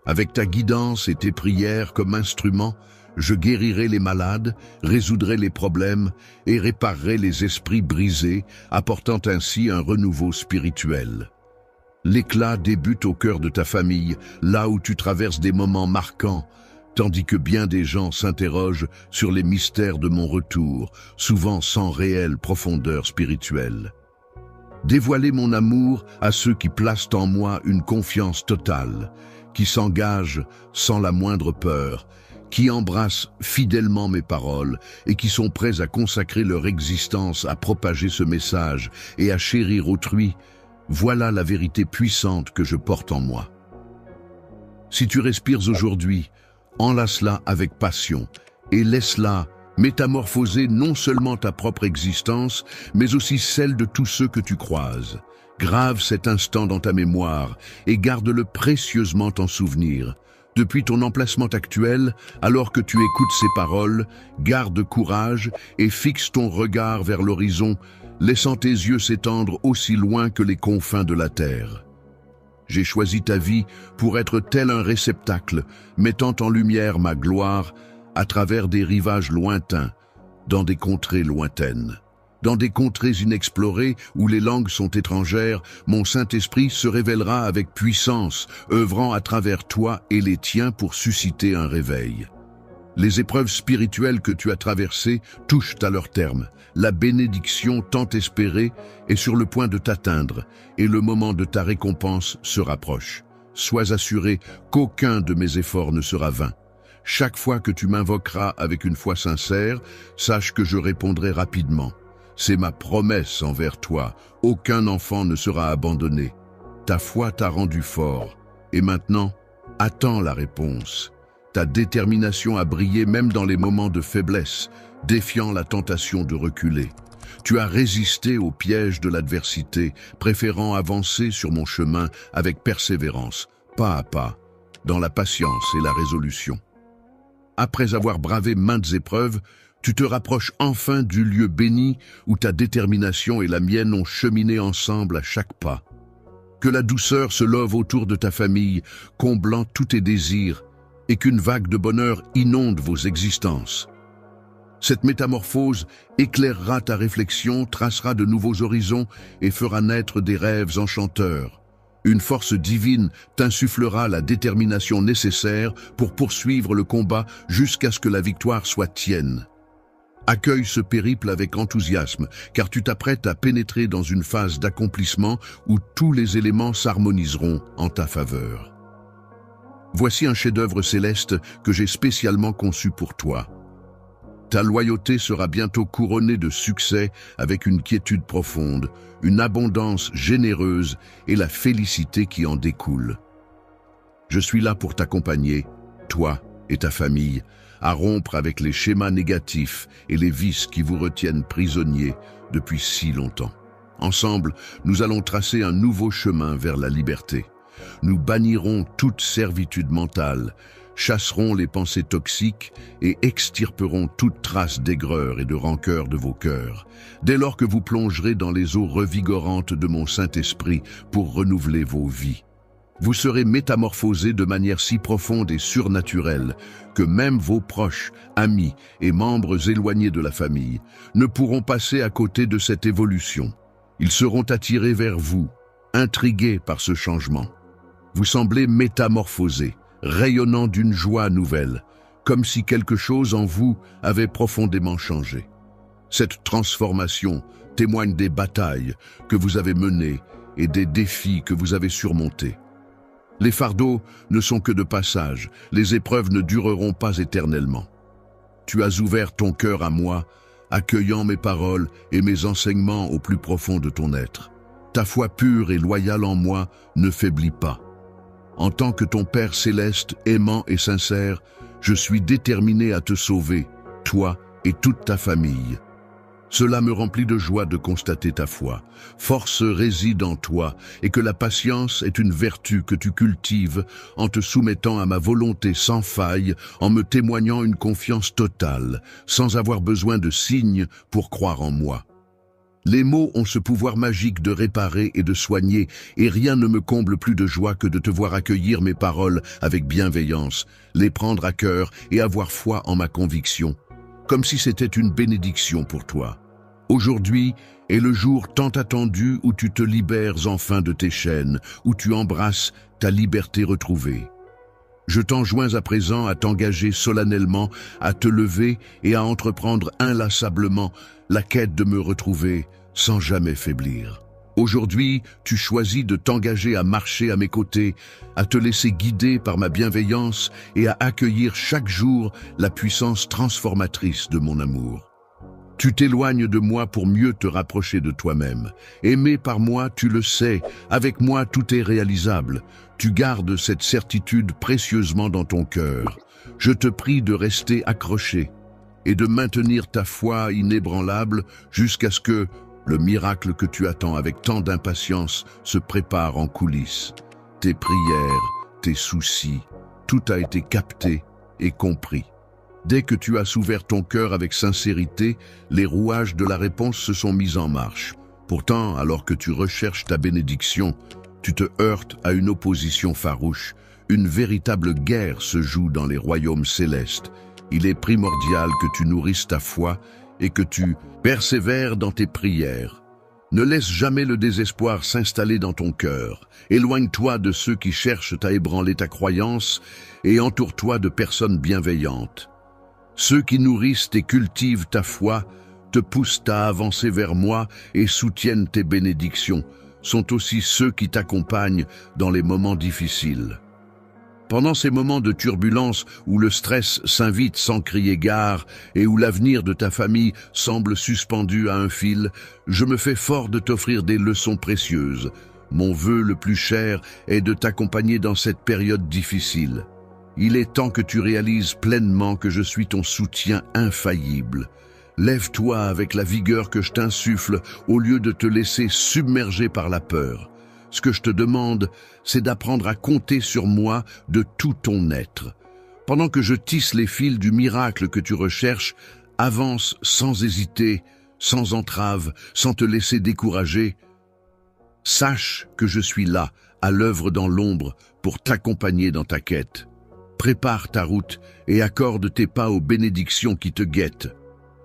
Avec ta guidance et tes prières comme instruments, je guérirai les malades, résoudrai les problèmes et réparerai les esprits brisés, apportant ainsi un renouveau spirituel. L'éclat débute au cœur de ta famille, là où tu traverses des moments marquants, tandis que bien des gens s'interrogent sur les mystères de mon retour, souvent sans réelle profondeur spirituelle. Dévoiler mon amour à ceux qui placent en moi une confiance totale, qui s'engagent sans la moindre peur, qui embrassent fidèlement mes paroles et qui sont prêts à consacrer leur existence à propager ce message et à chérir autrui. Voilà la vérité puissante que je porte en moi. Si tu respires aujourd'hui, enlace-la avec passion et laisse-la métamorphoser non seulement ta propre existence, mais aussi celle de tous ceux que tu croises. Grave cet instant dans ta mémoire et garde-le précieusement en souvenir. Depuis ton emplacement actuel, alors que tu écoutes ces paroles, garde courage et fixe ton regard vers l'horizon, laissant tes yeux s'étendre aussi loin que les confins de la terre. J'ai choisi ta vie pour être tel un réceptacle, mettant en lumière ma gloire à travers des rivages lointains, dans des contrées lointaines. Dans des contrées inexplorées où les langues sont étrangères, mon Saint-Esprit se révélera avec puissance, œuvrant à travers toi et les tiens pour susciter un réveil. Les épreuves spirituelles que tu as traversées touchent à leur terme. La bénédiction tant espérée est sur le point de t'atteindre et le moment de ta récompense se rapproche. Sois assuré qu'aucun de mes efforts ne sera vain. Chaque fois que tu m'invoqueras avec une foi sincère, sache que je répondrai rapidement. C'est ma promesse envers toi. Aucun enfant ne sera abandonné. Ta foi t'a rendu fort. Et maintenant, attends la réponse. Ta détermination a brillé même dans les moments de faiblesse, défiant la tentation de reculer. Tu as résisté au piège de l'adversité, préférant avancer sur mon chemin avec persévérance, pas à pas, dans la patience et la résolution. Après avoir bravé maintes épreuves, tu te rapproches enfin du lieu béni où ta détermination et la mienne ont cheminé ensemble à chaque pas. Que la douceur se love autour de ta famille, comblant tous tes désirs, et qu'une vague de bonheur inonde vos existences. Cette métamorphose éclairera ta réflexion, tracera de nouveaux horizons et fera naître des rêves enchanteurs. Une force divine t'insufflera la détermination nécessaire pour poursuivre le combat jusqu'à ce que la victoire soit tienne. Accueille ce périple avec enthousiasme, car tu t'apprêtes à pénétrer dans une phase d'accomplissement où tous les éléments s'harmoniseront en ta faveur. Voici un chef-d'œuvre céleste que j'ai spécialement conçu pour toi. Ta loyauté sera bientôt couronnée de succès avec une quiétude profonde, une abondance généreuse et la félicité qui en découle. Je suis là pour t'accompagner, toi et ta famille, à rompre avec les schémas négatifs et les vices qui vous retiennent prisonniers depuis si longtemps. Ensemble, nous allons tracer un nouveau chemin vers la liberté. Nous bannirons toute servitude mentale, chasserons les pensées toxiques et extirperons toute trace d'aigreur et de rancœur de vos cœurs, dès lors que vous plongerez dans les eaux revigorantes de mon Saint-Esprit pour renouveler vos vies. Vous serez métamorphosés de manière si profonde et surnaturelle que même vos proches, amis et membres éloignés de la famille ne pourront passer à côté de cette évolution. Ils seront attirés vers vous, intrigués par ce changement. Vous semblez métamorphosés, rayonnant d'une joie nouvelle, comme si quelque chose en vous avait profondément changé. Cette transformation témoigne des batailles que vous avez menées et des défis que vous avez surmontés. Les fardeaux ne sont que de passage, les épreuves ne dureront pas éternellement. Tu as ouvert ton cœur à moi, accueillant mes paroles et mes enseignements au plus profond de ton être. Ta foi pure et loyale en moi ne faiblit pas. En tant que ton Père céleste, aimant et sincère, je suis déterminé à te sauver, toi et toute ta famille. Cela me remplit de joie de constater ta foi. Force réside en toi et que la patience est une vertu que tu cultives en te soumettant à ma volonté sans faille, en me témoignant une confiance totale, sans avoir besoin de signes pour croire en moi. Les mots ont ce pouvoir magique de réparer et de soigner, et rien ne me comble plus de joie que de te voir accueillir mes paroles avec bienveillance, les prendre à cœur et avoir foi en ma conviction, comme si c'était une bénédiction pour toi. Aujourd'hui est le jour tant attendu où tu te libères enfin de tes chaînes, où tu embrasses ta liberté retrouvée. Je t'enjoins à présent à t'engager solennellement, à te lever et à entreprendre inlassablement la quête de me retrouver sans jamais faiblir. Aujourd'hui, tu choisis de t'engager à marcher à mes côtés, à te laisser guider par ma bienveillance et à accueillir chaque jour la puissance transformatrice de mon amour. Tu t'éloignes de moi pour mieux te rapprocher de toi-même. Aimé par moi, tu le sais, avec moi tout est réalisable. Tu gardes cette certitude précieusement dans ton cœur. Je te prie de rester accroché et de maintenir ta foi inébranlable jusqu'à ce que le miracle que tu attends avec tant d'impatience se prépare en coulisses. Tes prières, tes soucis, tout a été capté et compris. Dès que tu as ouvert ton cœur avec sincérité, les rouages de la réponse se sont mis en marche. Pourtant, alors que tu recherches ta bénédiction, tu te heurtes à une opposition farouche. Une véritable guerre se joue dans les royaumes célestes. Il est primordial que tu nourrisses ta foi et que tu persévères dans tes prières. Ne laisse jamais le désespoir s'installer dans ton cœur. Éloigne-toi de ceux qui cherchent à ébranler ta croyance et entoure-toi de personnes bienveillantes. Ceux qui nourrissent et cultivent ta foi, te poussent à avancer vers moi et soutiennent tes bénédictions, sont aussi ceux qui t'accompagnent dans les moments difficiles. Pendant ces moments de turbulence où le stress s'invite sans crier gare et où l'avenir de ta famille semble suspendu à un fil, je me fais fort de t'offrir des leçons précieuses. Mon vœu le plus cher est de t'accompagner dans cette période difficile. Il est temps que tu réalises pleinement que je suis ton soutien infaillible. Lève-toi avec la vigueur que je t'insuffle au lieu de te laisser submerger par la peur. Ce que je te demande, c'est d'apprendre à compter sur moi de tout ton être. Pendant que je tisse les fils du miracle que tu recherches, avance sans hésiter, sans entrave, sans te laisser décourager. Sache que je suis là, à l'œuvre dans l'ombre, pour t'accompagner dans ta quête. Prépare ta route et accorde tes pas aux bénédictions qui te guettent.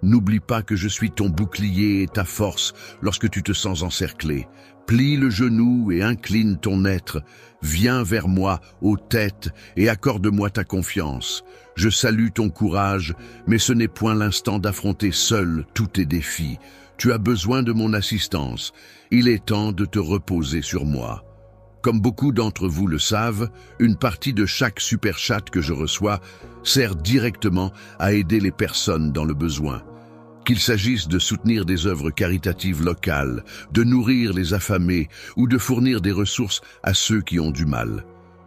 N'oublie pas que je suis ton bouclier et ta force lorsque tu te sens encerclé. Plie le genou et incline ton être. Viens vers moi, ô tête, et accorde-moi ta confiance. Je salue ton courage, mais ce n'est point l'instant d'affronter seul tous tes défis. Tu as besoin de mon assistance. Il est temps de te reposer sur moi. Comme beaucoup d'entre vous le savent, une partie de chaque super chat que je reçois sert directement à aider les personnes dans le besoin. Qu'il s'agisse de soutenir des œuvres caritatives locales, de nourrir les affamés ou de fournir des ressources à ceux qui ont du mal.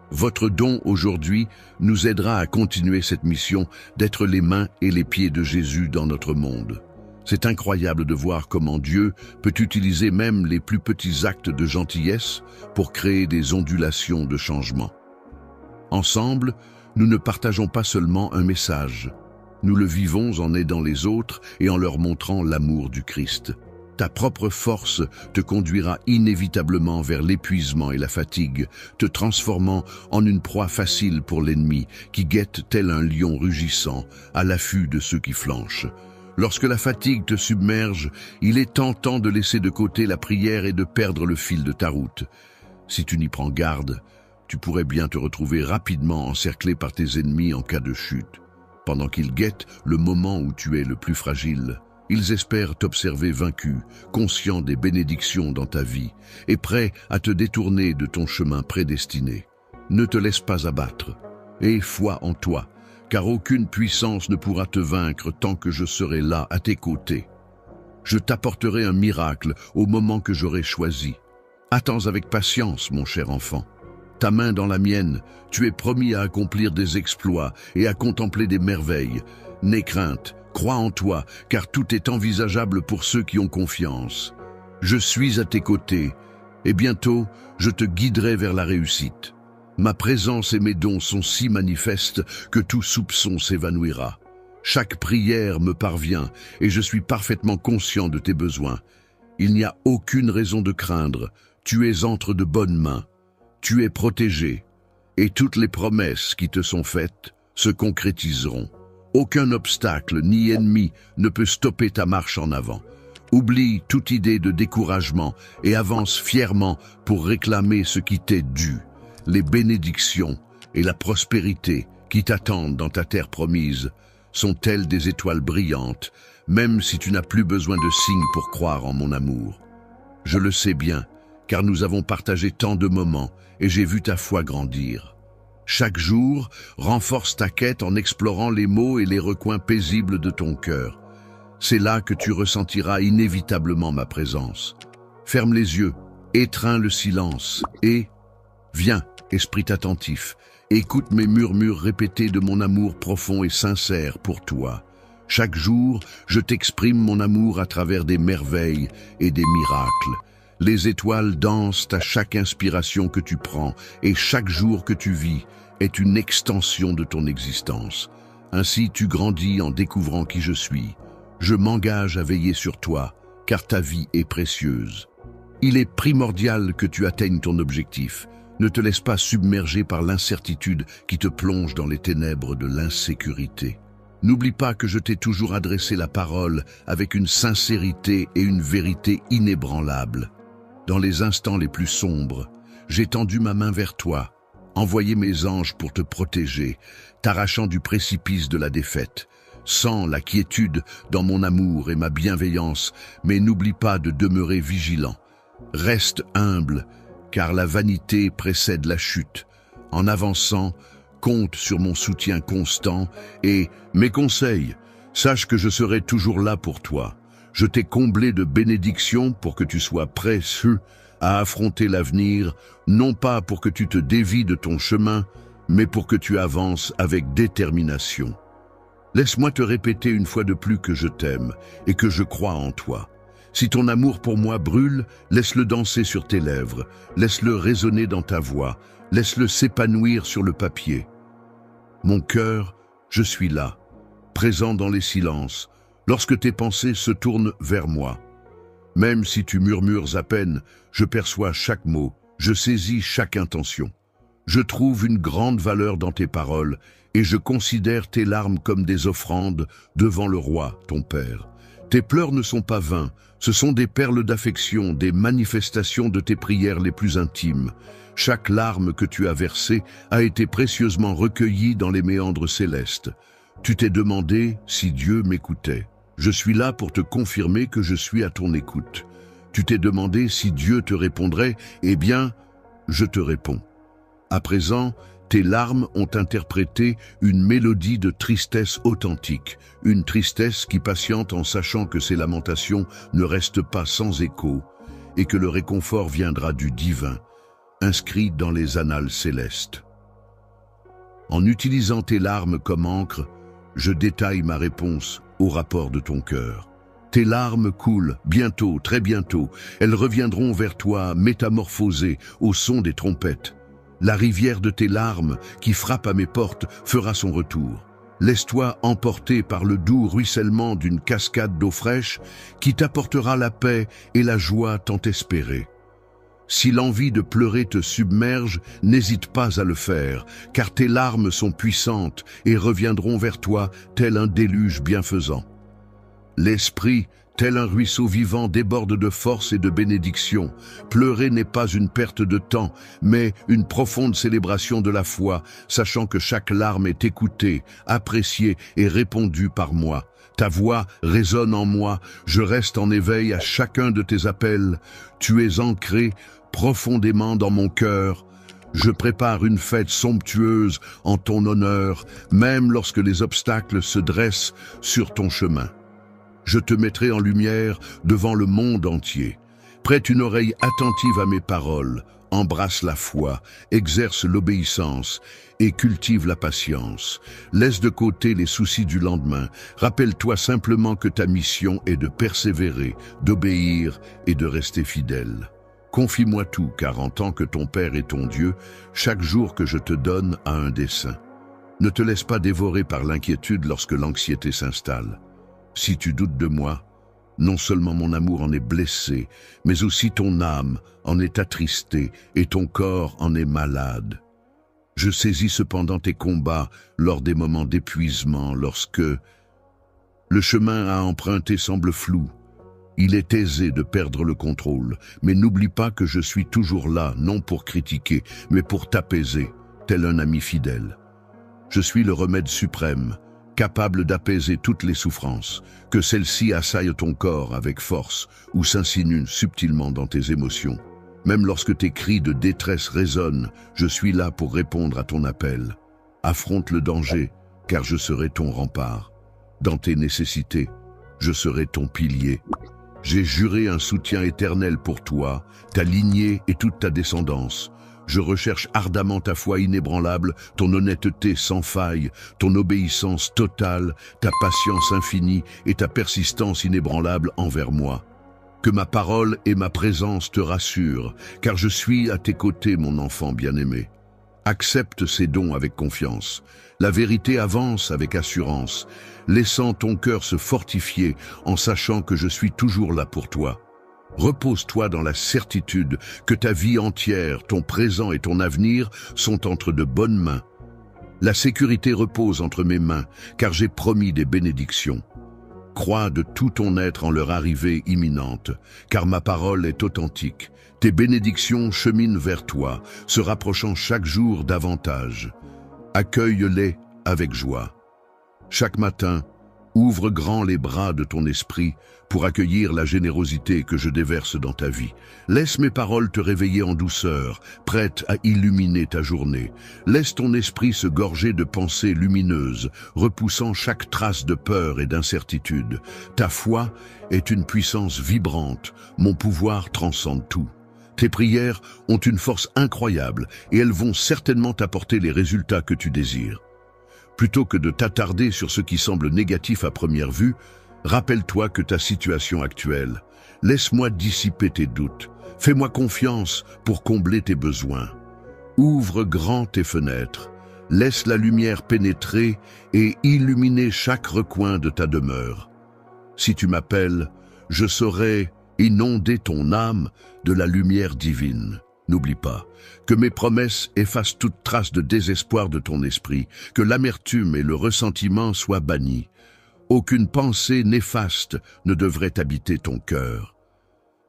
Votre don aujourd'hui nous aidera à continuer cette mission d'être les mains et les pieds de Jésus dans notre monde. C'est incroyable de voir comment Dieu peut utiliser même les plus petits actes de gentillesse pour créer des ondulations de changement. Ensemble, nous ne partageons pas seulement un message. Nous le vivons en aidant les autres et en leur montrant l'amour du Christ. Ta propre force te conduira inévitablement vers l'épuisement et la fatigue, te transformant en une proie facile pour l'ennemi qui guette tel un lion rugissant à l'affût de ceux qui flanchent. Lorsque la fatigue te submerge, il est tentant de laisser de côté la prière et de perdre le fil de ta route. Si tu n'y prends garde, tu pourrais bien te retrouver rapidement encerclé par tes ennemis en cas de chute. Pendant qu'ils guettent le moment où tu es le plus fragile, ils espèrent t'observer vaincu, conscient des bénédictions dans ta vie et prêt à te détourner de ton chemin prédestiné. Ne te laisse pas abattre. Aie foi en toi, car aucune puissance ne pourra te vaincre tant que je serai là à tes côtés. Je t'apporterai un miracle au moment que j'aurai choisi. Attends avec patience, mon cher enfant. Ta main dans la mienne, tu es promis à accomplir des exploits et à contempler des merveilles. N'aie crainte, crois en toi, car tout est envisageable pour ceux qui ont confiance. Je suis à tes côtés, et bientôt, je te guiderai vers la réussite. Ma présence et mes dons sont si manifestes que tout soupçon s'évanouira. Chaque prière me parvient, et je suis parfaitement conscient de tes besoins. Il n'y a aucune raison de craindre, tu es entre de bonnes mains. Tu es protégé, et toutes les promesses qui te sont faites se concrétiseront. Aucun obstacle ni ennemi ne peut stopper ta marche en avant. Oublie toute idée de découragement et avance fièrement pour réclamer ce qui t'est dû, les bénédictions et la prospérité qui t'attendent dans ta terre promise sont telles des étoiles brillantes, même si tu n'as plus besoin de signes pour croire en mon amour. Je le sais bien, car nous avons partagé tant de moments et j'ai vu ta foi grandir. Chaque jour, renforce ta quête en explorant les mots et les recoins paisibles de ton cœur. C'est là que tu ressentiras inévitablement ma présence. Ferme les yeux, étreins le silence et... Viens, esprit attentif, écoute mes murmures répétés de mon amour profond et sincère pour toi. Chaque jour, je t'exprime mon amour à travers des merveilles et des miracles. Les étoiles dansent à chaque inspiration que tu prends et chaque jour que tu vis est une extension de ton existence. Ainsi tu grandis en découvrant qui je suis. Je m'engage à veiller sur toi, car ta vie est précieuse. Il est primordial que tu atteignes ton objectif. Ne te laisse pas submerger par l'incertitude qui te plonge dans les ténèbres de l'insécurité. N'oublie pas que je t'ai toujours adressé la parole avec une sincérité et une vérité inébranlables. Dans les instants les plus sombres, j'ai tendu ma main vers toi, envoyé mes anges pour te protéger, t'arrachant du précipice de la défaite. Sens la quiétude dans mon amour et ma bienveillance, mais n'oublie pas de demeurer vigilant. Reste humble, car la vanité précède la chute. En avançant, compte sur mon soutien constant et mes conseils. Sache que je serai toujours là pour toi. Je t'ai comblé de bénédictions pour que tu sois prêt à affronter l'avenir, non pas pour que tu te dévies de ton chemin, mais pour que tu avances avec détermination. Laisse-moi te répéter une fois de plus que je t'aime et que je crois en toi. Si ton amour pour moi brûle, laisse-le danser sur tes lèvres, laisse-le résonner dans ta voix, laisse-le s'épanouir sur le papier. Mon cœur, je suis là, présent dans les silences, lorsque tes pensées se tournent vers moi. Même si tu murmures à peine, je perçois chaque mot, je saisis chaque intention. Je trouve une grande valeur dans tes paroles et je considère tes larmes comme des offrandes devant le roi, ton père. Tes pleurs ne sont pas vains, ce sont des perles d'affection, des manifestations de tes prières les plus intimes. Chaque larme que tu as versée a été précieusement recueillie dans les méandres célestes. Tu t'es demandé si Dieu m'écoutait. Je suis là pour te confirmer que je suis à ton écoute. Tu t'es demandé si Dieu te répondrait, eh bien, je te réponds. À présent, tes larmes ont interprété une mélodie de tristesse authentique, une tristesse qui patiente en sachant que ses lamentations ne restent pas sans écho et que le réconfort viendra du divin, inscrit dans les annales célestes. En utilisant tes larmes comme encre, je détaille ma réponse au rapport de ton cœur. Tes larmes coulent, bientôt, très bientôt, elles reviendront vers toi métamorphosées au son des trompettes. La rivière de tes larmes, qui frappe à mes portes, fera son retour. Laisse-toi emporter par le doux ruissellement d'une cascade d'eau fraîche qui t'apportera la paix et la joie tant espérées. Si l'envie de pleurer te submerge, n'hésite pas à le faire, car tes larmes sont puissantes et reviendront vers toi tel un déluge bienfaisant. L'esprit, tel un ruisseau vivant, déborde de force et de bénédiction. Pleurer n'est pas une perte de temps, mais une profonde célébration de la foi, sachant que chaque larme est écoutée, appréciée et répondue par moi. Ta voix résonne en moi, je reste en éveil à chacun de tes appels. Tu es ancré profondément dans mon cœur. Je prépare une fête somptueuse en ton honneur, même lorsque les obstacles se dressent sur ton chemin. Je te mettrai en lumière devant le monde entier. Prête une oreille attentive à mes paroles, embrasse la foi, exerce l'obéissance et cultive la patience. Laisse de côté les soucis du lendemain. Rappelle-toi simplement que ta mission est de persévérer, d'obéir et de rester fidèle. Confie-moi tout, car en tant que ton Père et ton Dieu, chaque jour que je te donne a un dessein. Ne te laisse pas dévorer par l'inquiétude lorsque l'anxiété s'installe. Si tu doutes de moi, non seulement mon amour en est blessé, mais aussi ton âme en est attristée et ton corps en est malade. Je saisis cependant tes combats lors des moments d'épuisement, lorsque le chemin à emprunter semble flou. Il est aisé de perdre le contrôle, mais n'oublie pas que je suis toujours là, non pour critiquer, mais pour t'apaiser, tel un ami fidèle. Je suis le remède suprême, capable d'apaiser toutes les souffrances, que celles-ci assaillent ton corps avec force ou s'insinuent subtilement dans tes émotions. Même lorsque tes cris de détresse résonnent, je suis là pour répondre à ton appel. Affronte le danger, car je serai ton rempart. Dans tes nécessités, je serai ton pilier. J'ai juré un soutien éternel pour toi, ta lignée et toute ta descendance. Je recherche ardemment ta foi inébranlable, ton honnêteté sans faille, ton obéissance totale, ta patience infinie et ta persistance inébranlable envers moi. Que ma parole et ma présence te rassurent, car je suis à tes côtés, mon enfant bien-aimé. Accepte ces dons avec confiance. La vérité avance avec assurance, laissant ton cœur se fortifier en sachant que je suis toujours là pour toi. Repose-toi dans la certitude que ta vie entière, ton présent et ton avenir sont entre de bonnes mains. La sécurité repose entre mes mains, car j'ai promis des bénédictions. Crois de tout ton être en leur arrivée imminente, car ma parole est authentique. Tes bénédictions cheminent vers toi, se rapprochant chaque jour davantage. Accueille-les avec joie. Chaque matin, Ouvre grand les bras de ton esprit pour accueillir la générosité que je déverse dans ta vie. Laisse mes paroles te réveiller en douceur, prête à illuminer ta journée. Laisse ton esprit se gorger de pensées lumineuses, repoussant chaque trace de peur et d'incertitude. Ta foi est une puissance vibrante, mon pouvoir transcende tout. Tes prières ont une force incroyable et elles vont certainement t'apporter les résultats que tu désires. Plutôt que de t'attarder sur ce qui semble négatif à première vue, rappelle-toi que ta situation actuelle. Laisse-moi dissiper tes doutes. Fais-moi confiance pour combler tes besoins. Ouvre grand tes fenêtres. Laisse la lumière pénétrer et illuminer chaque recoin de ta demeure. Si tu m'appelles, je saurai inonder ton âme de la lumière divine. N'oublie pas que mes promesses effacent toute trace de désespoir de ton esprit, que l'amertume et le ressentiment soient bannis. Aucune pensée néfaste ne devrait habiter ton cœur.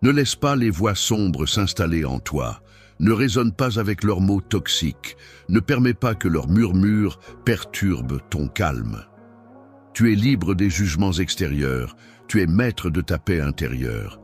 Ne laisse pas les voix sombres s'installer en toi. Ne raisonne pas avec leurs mots toxiques. Ne permets pas que leurs murmures perturbent ton calme. Tu es libre des jugements extérieurs. Tu es maître de ta paix intérieure.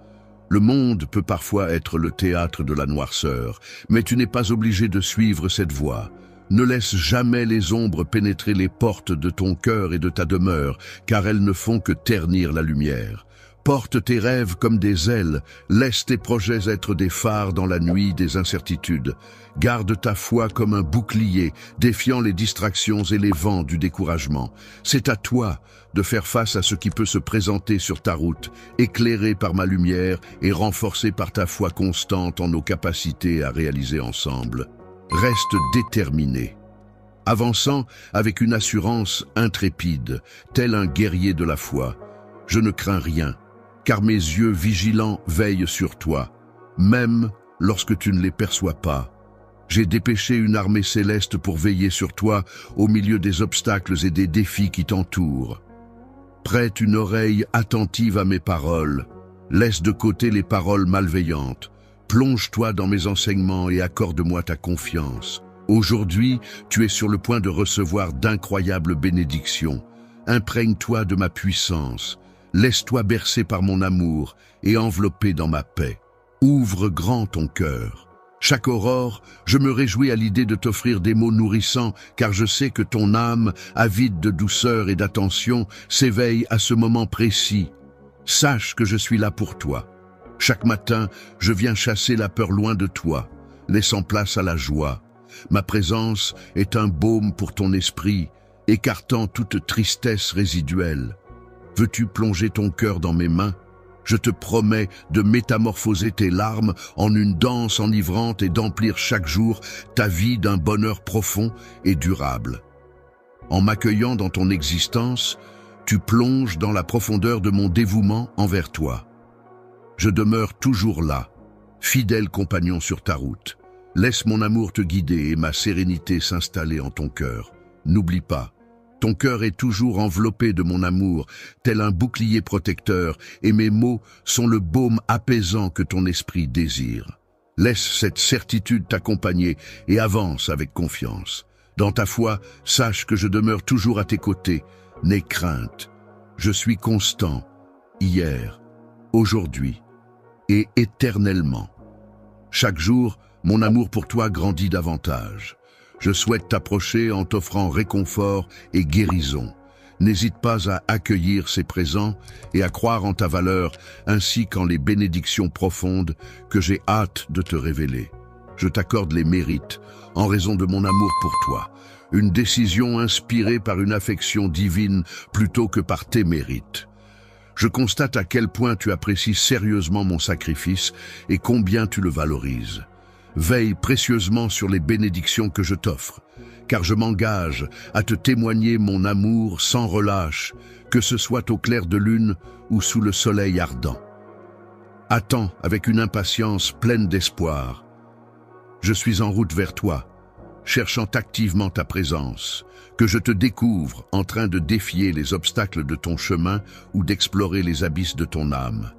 Le monde peut parfois être le théâtre de la noirceur, mais tu n'es pas obligé de suivre cette voie. Ne laisse jamais les ombres pénétrer les portes de ton cœur et de ta demeure, car elles ne font que ternir la lumière. Porte tes rêves comme des ailes, laisse tes projets être des phares dans la nuit des incertitudes. Garde ta foi comme un bouclier, défiant les distractions et les vents du découragement. C'est à toi de faire face à ce qui peut se présenter sur ta route, éclairé par ma lumière et renforcé par ta foi constante en nos capacités à réaliser ensemble. Reste déterminé, avançant avec une assurance intrépide, tel un guerrier de la foi. Je ne crains rien, car mes yeux vigilants veillent sur toi, même lorsque tu ne les perçois pas. J'ai dépêché une armée céleste pour veiller sur toi au milieu des obstacles et des défis qui t'entourent. Prête une oreille attentive à mes paroles, laisse de côté les paroles malveillantes, plonge-toi dans mes enseignements et accorde-moi ta confiance. Aujourd'hui, tu es sur le point de recevoir d'incroyables bénédictions. Imprègne-toi de ma puissance, laisse-toi bercer par mon amour et envelopper dans ma paix. Ouvre grand ton cœur. Chaque aurore, je me réjouis à l'idée de t'offrir des mots nourrissants, car je sais que ton âme, avide de douceur et d'attention, s'éveille à ce moment précis. Sache que je suis là pour toi. Chaque matin, je viens chasser la peur loin de toi, laissant place à la joie. Ma présence est un baume pour ton esprit, écartant toute tristesse résiduelle. Veux-tu plonger ton cœur dans mes mains? Je te promets de métamorphoser tes larmes en une danse enivrante et d'emplir chaque jour ta vie d'un bonheur profond et durable. En m'accueillant dans ton existence, tu plonges dans la profondeur de mon dévouement envers toi. Je demeure toujours là, fidèle compagnon sur ta route. Laisse mon amour te guider et ma sérénité s'installer en ton cœur. N'oublie pas, ton cœur est toujours enveloppé de mon amour, tel un bouclier protecteur, et mes mots sont le baume apaisant que ton esprit désire. Laisse cette certitude t'accompagner et avance avec confiance. Dans ta foi, sache que je demeure toujours à tes côtés. N'aie crainte. Je suis constant, hier, aujourd'hui et éternellement. Chaque jour, mon amour pour toi grandit davantage. Je souhaite t'approcher en t'offrant réconfort et guérison. N'hésite pas à accueillir ces présents et à croire en ta valeur, ainsi qu'en les bénédictions profondes que j'ai hâte de te révéler. Je t'accorde les mérites en raison de mon amour pour toi, une décision inspirée par une affection divine plutôt que par tes mérites. Je constate à quel point tu apprécies sérieusement mon sacrifice et combien tu le valorises. Veille précieusement sur les bénédictions que je t'offre, car je m'engage à te témoigner mon amour sans relâche, que ce soit au clair de lune ou sous le soleil ardent. Attends avec une impatience pleine d'espoir. Je suis en route vers toi, cherchant activement ta présence, que je te découvre en train de défier les obstacles de ton chemin ou d'explorer les abysses de ton âme.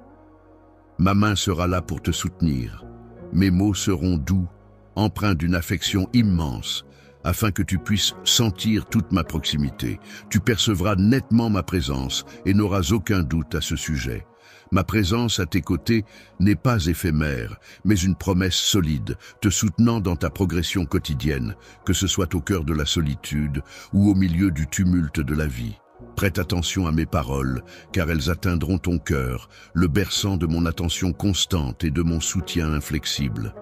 Ma main sera là pour te soutenir. Mes mots seront doux, empreints d'une affection immense, afin que tu puisses sentir toute ma proximité. Tu percevras nettement ma présence et n'auras aucun doute à ce sujet. Ma présence à tes côtés n'est pas éphémère, mais une promesse solide, te soutenant dans ta progression quotidienne, que ce soit au cœur de la solitude ou au milieu du tumulte de la vie. Prête attention à mes paroles, car elles atteindront ton cœur, le berçant de mon attention constante et de mon soutien inflexible.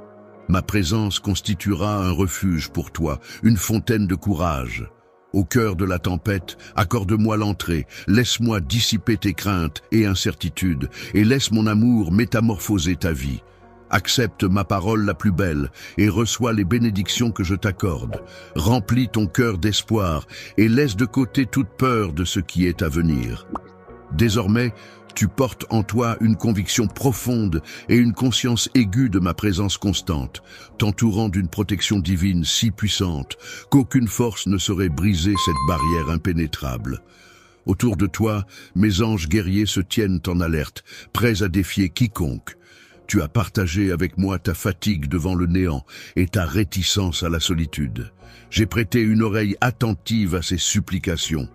Ma présence constituera un refuge pour toi, une fontaine de courage. Au cœur de la tempête, accorde-moi l'entrée, laisse-moi dissiper tes craintes et incertitudes, et laisse mon amour métamorphoser ta vie. Accepte ma parole la plus belle et reçois les bénédictions que je t'accorde. Remplis ton cœur d'espoir et laisse de côté toute peur de ce qui est à venir. Désormais, tu portes en toi une conviction profonde et une conscience aiguë de ma présence constante, t'entourant d'une protection divine si puissante qu'aucune force ne saurait briser cette barrière impénétrable. Autour de toi, mes anges guerriers se tiennent en alerte, prêts à défier quiconque. Tu as partagé avec moi ta fatigue devant le néant et ta réticence à la solitude. J'ai prêté une oreille attentive à ces supplications.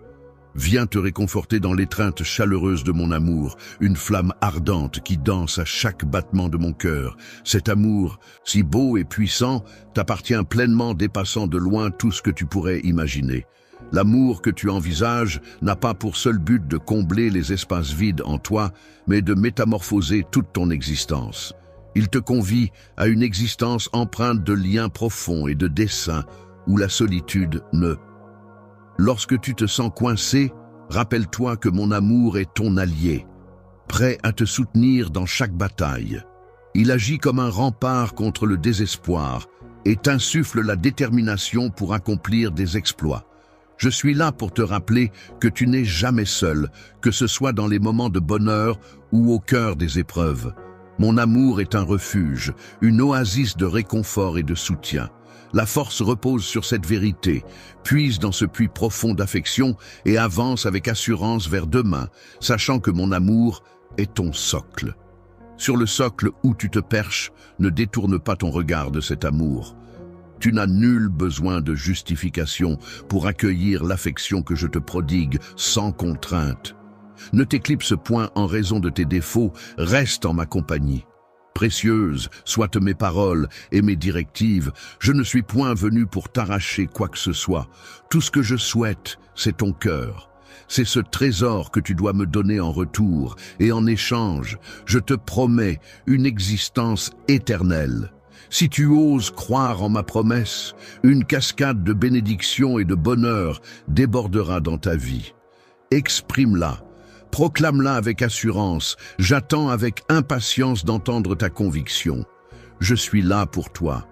Viens te réconforter dans l'étreinte chaleureuse de mon amour, une flamme ardente qui danse à chaque battement de mon cœur. Cet amour, si beau et puissant, t'appartient pleinement, dépassant de loin tout ce que tu pourrais imaginer. L'amour que tu envisages n'a pas pour seul but de combler les espaces vides en toi, mais de métamorphoser toute ton existence. Il te convie à une existence empreinte de liens profonds et de desseins, où la solitude ne. Lorsque tu te sens coincé, rappelle-toi que mon amour est ton allié, prêt à te soutenir dans chaque bataille. Il agit comme un rempart contre le désespoir et t'insuffle la détermination pour accomplir des exploits. Je suis là pour te rappeler que tu n'es jamais seul, que ce soit dans les moments de bonheur ou au cœur des épreuves. Mon amour est un refuge, une oasis de réconfort et de soutien. La force repose sur cette vérité, puise dans ce puits profond d'affection et avance avec assurance vers demain, sachant que mon amour est ton socle. Sur le socle où tu te perches, ne détourne pas ton regard de cet amour. Tu n'as nul besoin de justification pour accueillir l'affection que je te prodigue sans contrainte. Ne t'éclipse point en raison de tes défauts, reste en ma compagnie. Précieuses soient mes paroles et mes directives, je ne suis point venu pour t'arracher quoi que ce soit. Tout ce que je souhaite, c'est ton cœur. C'est ce trésor que tu dois me donner en retour, et en échange, je te promets une existence éternelle. Si tu oses croire en ma promesse, une cascade de bénédictions et de bonheur débordera dans ta vie. Exprime-la. Proclame-la avec assurance, j'attends avec impatience d'entendre ta conviction. Je suis là pour toi.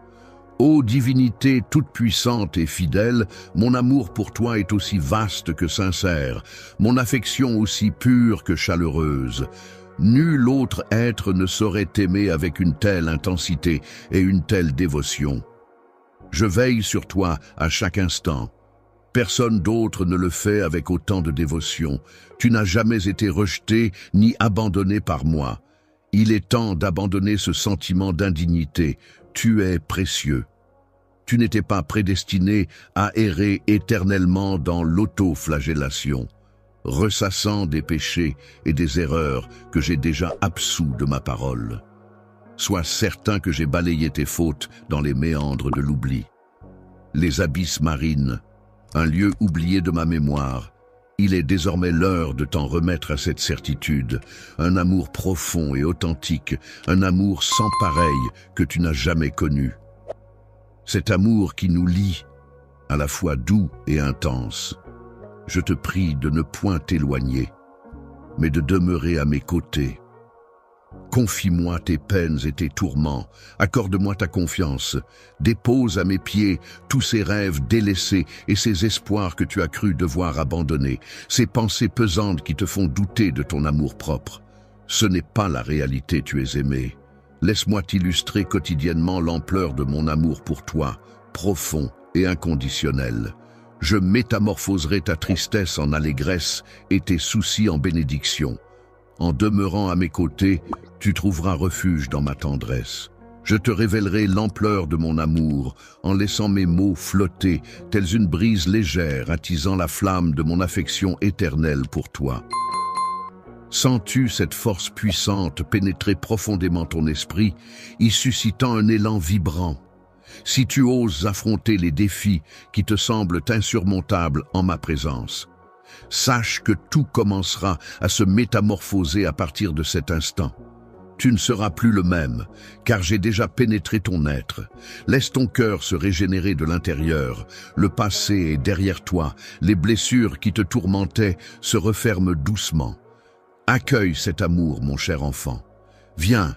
Ô divinité toute puissante et fidèle, mon amour pour toi est aussi vaste que sincère, mon affection aussi pure que chaleureuse. Nul autre être ne saurait t'aimer avec une telle intensité et une telle dévotion. Je veille sur toi à chaque instant. Personne d'autre ne le fait avec autant de dévotion. Tu n'as jamais été rejeté ni abandonné par moi. Il est temps d'abandonner ce sentiment d'indignité. Tu es précieux. Tu n'étais pas prédestiné à errer éternellement dans l'autoflagellation, ressassant des péchés et des erreurs que j'ai déjà absous de ma parole. Sois certain que j'ai balayé tes fautes dans les méandres de l'oubli. Les abysses marines, un lieu oublié de ma mémoire. Il est désormais l'heure de t'en remettre à cette certitude, un amour profond et authentique, un amour sans pareil que tu n'as jamais connu. Cet amour qui nous lie, à la fois doux et intense. Je te prie de ne point t'éloigner, mais de demeurer à mes côtés. Confie-moi tes peines et tes tourments, accorde-moi ta confiance, dépose à mes pieds tous ces rêves délaissés et ces espoirs que tu as cru devoir abandonner, ces pensées pesantes qui te font douter de ton amour-propre. Ce n'est pas la réalité, tu es aimé. Laisse-moi t'illustrer quotidiennement l'ampleur de mon amour pour toi, profond et inconditionnel. Je métamorphoserai ta tristesse en allégresse et tes soucis en bénédiction. En demeurant à mes côtés, tu trouveras refuge dans ma tendresse. Je te révélerai l'ampleur de mon amour, en laissant mes mots flotter, tels une brise légère attisant la flamme de mon affection éternelle pour toi. Sens-tu cette force puissante pénétrer profondément ton esprit, y suscitant un élan vibrant? Si tu oses affronter les défis qui te semblent insurmontables en ma présence, sache que tout commencera à se métamorphoser à partir de cet instant. Tu ne seras plus le même, car j'ai déjà pénétré ton être. Laisse ton cœur se régénérer de l'intérieur. Le passé est derrière toi. Les blessures qui te tourmentaient se referment doucement. Accueille cet amour, mon cher enfant. Viens,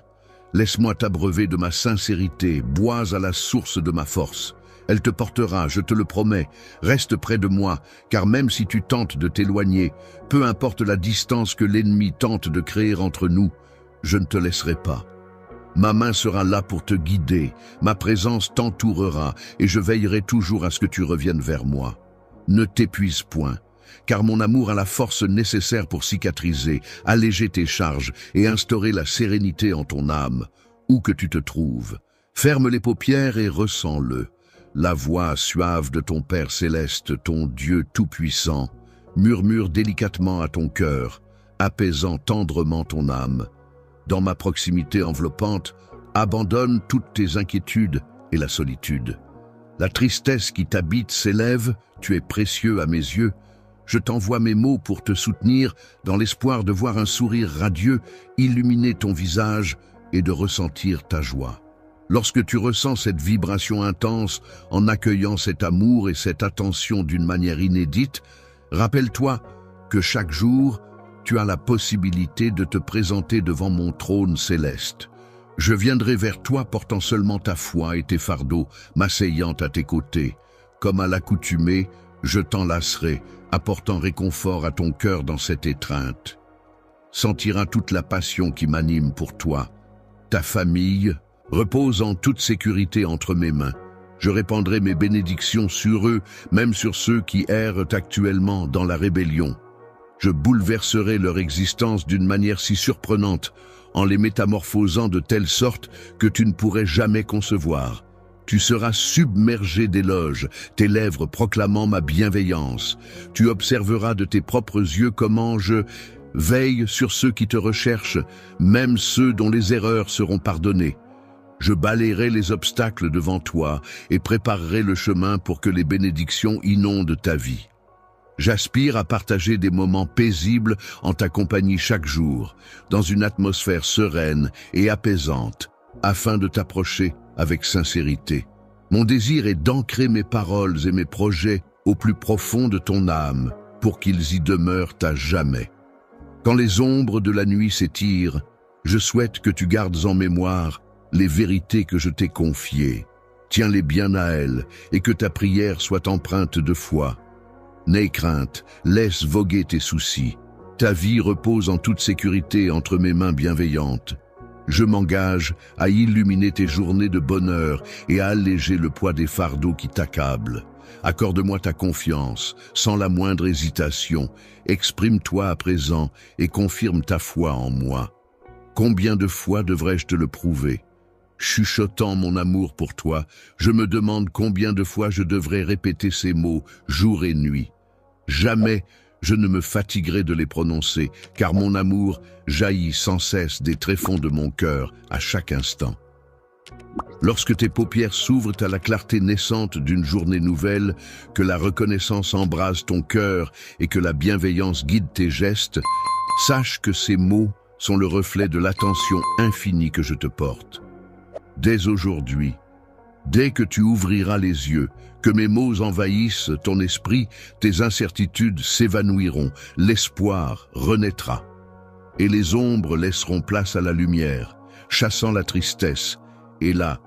laisse-moi t'abreuver de ma sincérité, bois à la source de ma force. Elle te portera, je te le promets. Reste près de moi, car même si tu tentes de t'éloigner, peu importe la distance que l'ennemi tente de créer entre nous, je ne te laisserai pas. Ma main sera là pour te guider, ma présence t'entourera et je veillerai toujours à ce que tu reviennes vers moi. Ne t'épuise point, car mon amour a la force nécessaire pour cicatriser, alléger tes charges et instaurer la sérénité en ton âme, où que tu te trouves. Ferme les paupières et ressens-le. La voix suave de ton Père céleste, ton Dieu tout-puissant, murmure délicatement à ton cœur, apaisant tendrement ton âme. Dans ma proximité enveloppante, abandonne toutes tes inquiétudes et la solitude. La tristesse qui t'habite s'élève, tu es précieux à mes yeux. Je t'envoie mes mots pour te soutenir dans l'espoir de voir un sourire radieux illuminer ton visage et de ressentir ta joie. Lorsque tu ressens cette vibration intense en accueillant cet amour et cette attention d'une manière inédite, rappelle-toi que chaque jour, tu as la possibilité de te présenter devant mon trône céleste. Je viendrai vers toi portant seulement ta foi et tes fardeaux, m'asseyant à tes côtés. Comme à l'accoutumée, je t'enlacerai, apportant réconfort à ton cœur dans cette étreinte. Sentiras toute la passion qui m'anime pour toi. Ta famille repose en toute sécurité entre mes mains. Je répandrai mes bénédictions sur eux, même sur ceux qui errent actuellement dans la rébellion. Je bouleverserai leur existence d'une manière si surprenante, en les métamorphosant de telle sorte que tu ne pourrais jamais concevoir. Tu seras submergé d'éloges, tes lèvres proclamant ma bienveillance. Tu observeras de tes propres yeux comment je veille sur ceux qui te recherchent, même ceux dont les erreurs seront pardonnées. Je balayerai les obstacles devant toi et préparerai le chemin pour que les bénédictions inondent ta vie. J'aspire à partager des moments paisibles en ta compagnie chaque jour, dans une atmosphère sereine et apaisante, afin de t'approcher avec sincérité. Mon désir est d'ancrer mes paroles et mes projets au plus profond de ton âme, pour qu'ils y demeurent à jamais. Quand les ombres de la nuit s'étirent, je souhaite que tu gardes en mémoire les vérités que je t'ai confiées. Tiens-les bien à elles et que ta prière soit empreinte de foi. N'aie crainte, laisse voguer tes soucis. Ta vie repose en toute sécurité entre mes mains bienveillantes. Je m'engage à illuminer tes journées de bonheur et à alléger le poids des fardeaux qui t'accablent. Accorde-moi ta confiance, sans la moindre hésitation. Exprime-toi à présent et confirme ta foi en moi. Combien de fois devrais-je te le prouver? Chuchotant mon amour pour toi, je me demande combien de fois je devrais répéter ces mots, jour et nuit. Jamais je ne me fatiguerai de les prononcer, car mon amour jaillit sans cesse des tréfonds de mon cœur à chaque instant. Lorsque tes paupières s'ouvrent à la clarté naissante d'une journée nouvelle, que la reconnaissance embrase ton cœur et que la bienveillance guide tes gestes, sache que ces mots sont le reflet de l'attention infinie que je te porte. Dès aujourd'hui, dès que tu ouvriras les yeux, que mes mots envahissent ton esprit, tes incertitudes s'évanouiront, l'espoir renaîtra. Et les ombres laisseront place à la lumière, chassant la tristesse. Et là,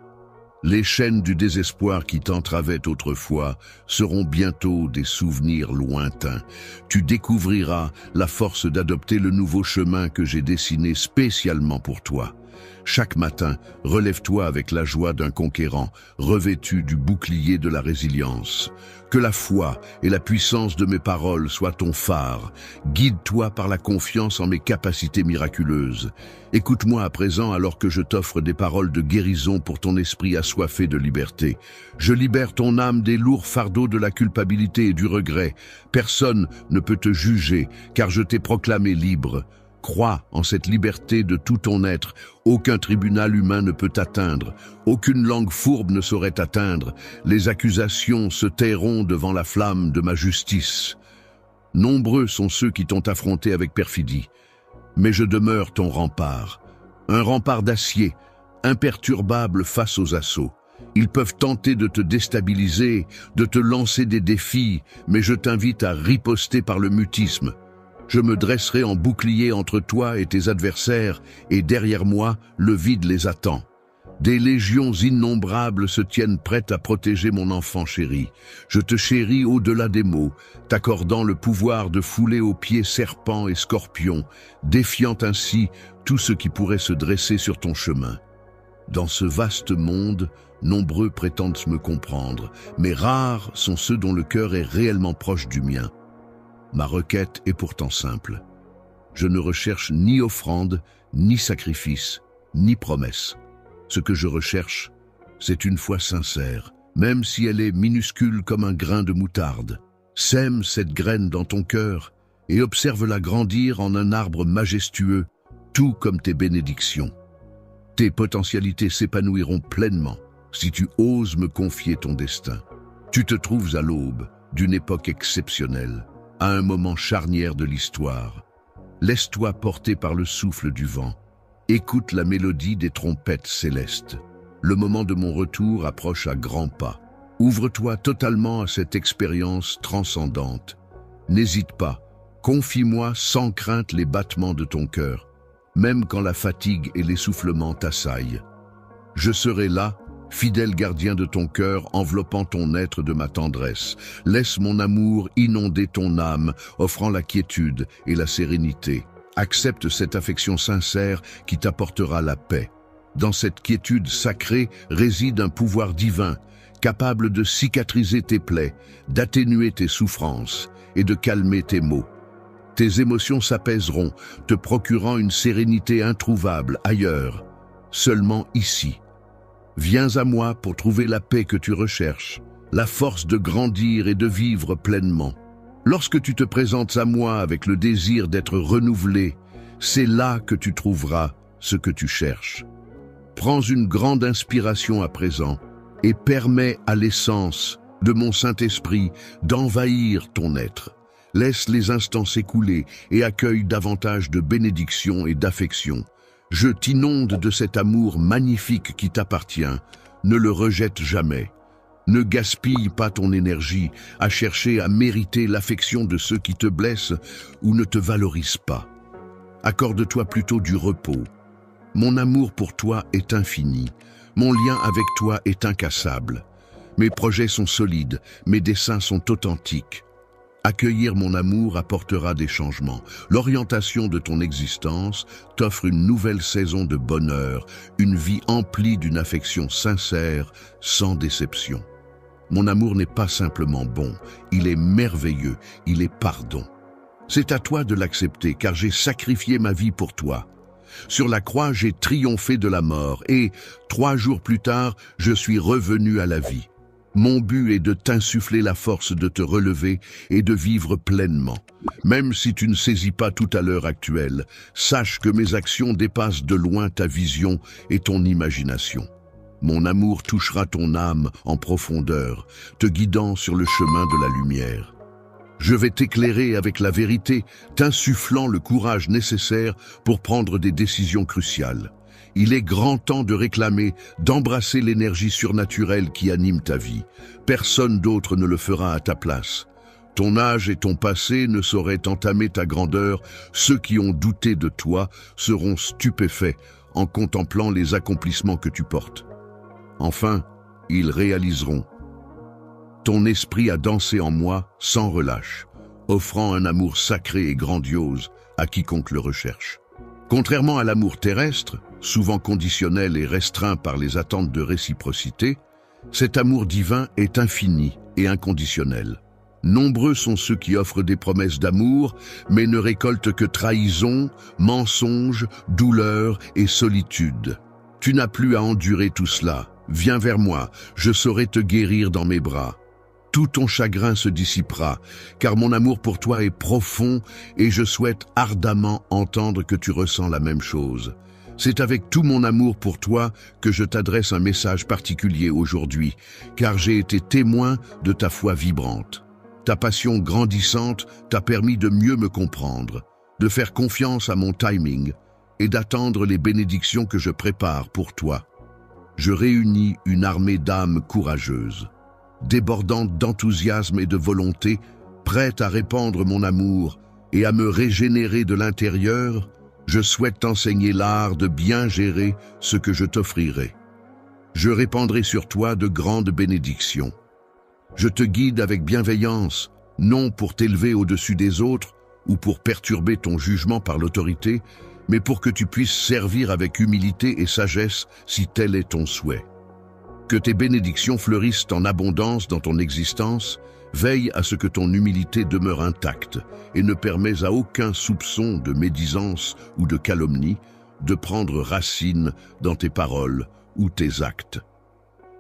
les chaînes du désespoir qui t'entravaient autrefois seront bientôt des souvenirs lointains. Tu découvriras la force d'adopter le nouveau chemin que j'ai dessiné spécialement pour toi. Chaque matin, relève-toi avec la joie d'un conquérant, revêtu du bouclier de la résilience. Que la foi et la puissance de mes paroles soient ton phare. Guide-toi par la confiance en mes capacités miraculeuses. Écoute-moi à présent alors que je t'offre des paroles de guérison pour ton esprit assoiffé de liberté. Je libère ton âme des lourds fardeaux de la culpabilité et du regret. Personne ne peut te juger, car je t'ai proclamé libre. Crois en cette liberté de tout ton être. Aucun tribunal humain ne peut t'atteindre. Aucune langue fourbe ne saurait t'atteindre. Les accusations se tairont devant la flamme de ma justice. Nombreux sont ceux qui t'ont affronté avec perfidie. Mais je demeure ton rempart. Un rempart d'acier, imperturbable face aux assauts. Ils peuvent tenter de te déstabiliser, de te lancer des défis, mais je t'invite à riposter par le mutisme. Je me dresserai en bouclier entre toi et tes adversaires, et derrière moi, le vide les attend. Des légions innombrables se tiennent prêtes à protéger mon enfant chéri. Je te chéris au-delà des mots, t'accordant le pouvoir de fouler aux pieds serpents et scorpions, défiant ainsi tout ce qui pourrait se dresser sur ton chemin. Dans ce vaste monde, nombreux prétendent me comprendre, mais rares sont ceux dont le cœur est réellement proche du mien. Ma requête est pourtant simple. Je ne recherche ni offrande, ni sacrifice, ni promesse. Ce que je recherche, c'est une foi sincère, même si elle est minuscule comme un grain de moutarde. Sème cette graine dans ton cœur et observe-la grandir en un arbre majestueux, tout comme tes bénédictions. Tes potentialités s'épanouiront pleinement si tu oses me confier ton destin. Tu te trouves à l'aube d'une époque exceptionnelle, à un moment charnière de l'histoire. Laisse-toi porter par le souffle du vent. Écoute la mélodie des trompettes célestes. Le moment de mon retour approche à grands pas. Ouvre-toi totalement à cette expérience transcendante. N'hésite pas, confie-moi sans crainte les battements de ton cœur, même quand la fatigue et l'essoufflement t'assaillent. Je serai là, fidèle gardien de ton cœur, enveloppant ton être de ma tendresse. Laisse mon amour inonder ton âme, offrant la quiétude et la sérénité. Accepte cette affection sincère qui t'apportera la paix. Dans cette quiétude sacrée réside un pouvoir divin, capable de cicatriser tes plaies, d'atténuer tes souffrances et de calmer tes maux. Tes émotions s'apaiseront, te procurant une sérénité introuvable ailleurs, seulement ici. Viens à moi pour trouver la paix que tu recherches, la force de grandir et de vivre pleinement. Lorsque tu te présentes à moi avec le désir d'être renouvelé, c'est là que tu trouveras ce que tu cherches. Prends une grande inspiration à présent et permets à l'essence de mon Saint-Esprit d'envahir ton être. Laisse les instants s'écouler et accueille davantage de bénédictions et d'affection. Je t'inonde de cet amour magnifique qui t'appartient. Ne le rejette jamais. Ne gaspille pas ton énergie à chercher à mériter l'affection de ceux qui te blessent ou ne te valorisent pas. Accorde-toi plutôt du repos. Mon amour pour toi est infini. Mon lien avec toi est incassable. Mes projets sont solides, mes desseins sont authentiques. Accueillir mon amour apportera des changements. L'orientation de ton existence t'offre une nouvelle saison de bonheur, une vie emplie d'une affection sincère, sans déception. Mon amour n'est pas simplement bon, il est merveilleux, il est pardon. C'est à toi de l'accepter, car j'ai sacrifié ma vie pour toi. Sur la croix, j'ai triomphé de la mort, et 3 jours plus tard, je suis revenu à la vie. Mon but est de t'insuffler la force de te relever et de vivre pleinement. Même si tu ne saisis pas tout à l'heure actuelle, sache que mes actions dépassent de loin ta vision et ton imagination. Mon amour touchera ton âme en profondeur, te guidant sur le chemin de la lumière. Je vais t'éclairer avec la vérité, t'insufflant le courage nécessaire pour prendre des décisions cruciales. Il est grand temps de réclamer, d'embrasser l'énergie surnaturelle qui anime ta vie. Personne d'autre ne le fera à ta place. Ton âge et ton passé ne sauraient entamer ta grandeur. Ceux qui ont douté de toi seront stupéfaits en contemplant les accomplissements que tu portes. Enfin, ils réaliseront. Ton esprit a dansé en moi sans relâche, offrant un amour sacré et grandiose à quiconque le recherche. Contrairement à l'amour terrestre, souvent conditionnel et restreint par les attentes de réciprocité, cet amour divin est infini et inconditionnel. Nombreux sont ceux qui offrent des promesses d'amour, mais ne récoltent que trahison, mensonges, douleur et solitude. Tu n'as plus à endurer tout cela. Viens vers moi, je saurai te guérir dans mes bras. Tout ton chagrin se dissipera, car mon amour pour toi est profond et je souhaite ardemment entendre que tu ressens la même chose. C'est avec tout mon amour pour toi que je t'adresse un message particulier aujourd'hui, car j'ai été témoin de ta foi vibrante. Ta passion grandissante t'a permis de mieux me comprendre, de faire confiance à mon timing et d'attendre les bénédictions que je prépare pour toi. Je réunis une armée d'âmes courageuses, débordantes d'enthousiasme et de volonté, prêtes à répandre mon amour et à me régénérer de l'intérieur. Je souhaite t'enseigner l'art de bien gérer ce que je t'offrirai. Je répandrai sur toi de grandes bénédictions. Je te guide avec bienveillance, non pour t'élever au-dessus des autres ou pour perturber ton jugement par l'autorité, mais pour que tu puisses servir avec humilité et sagesse si tel est ton souhait. Que tes bénédictions fleurissent en abondance dans ton existence, veille à ce que ton humilité demeure intacte et ne permets à aucun soupçon de médisance ou de calomnie de prendre racine dans tes paroles ou tes actes.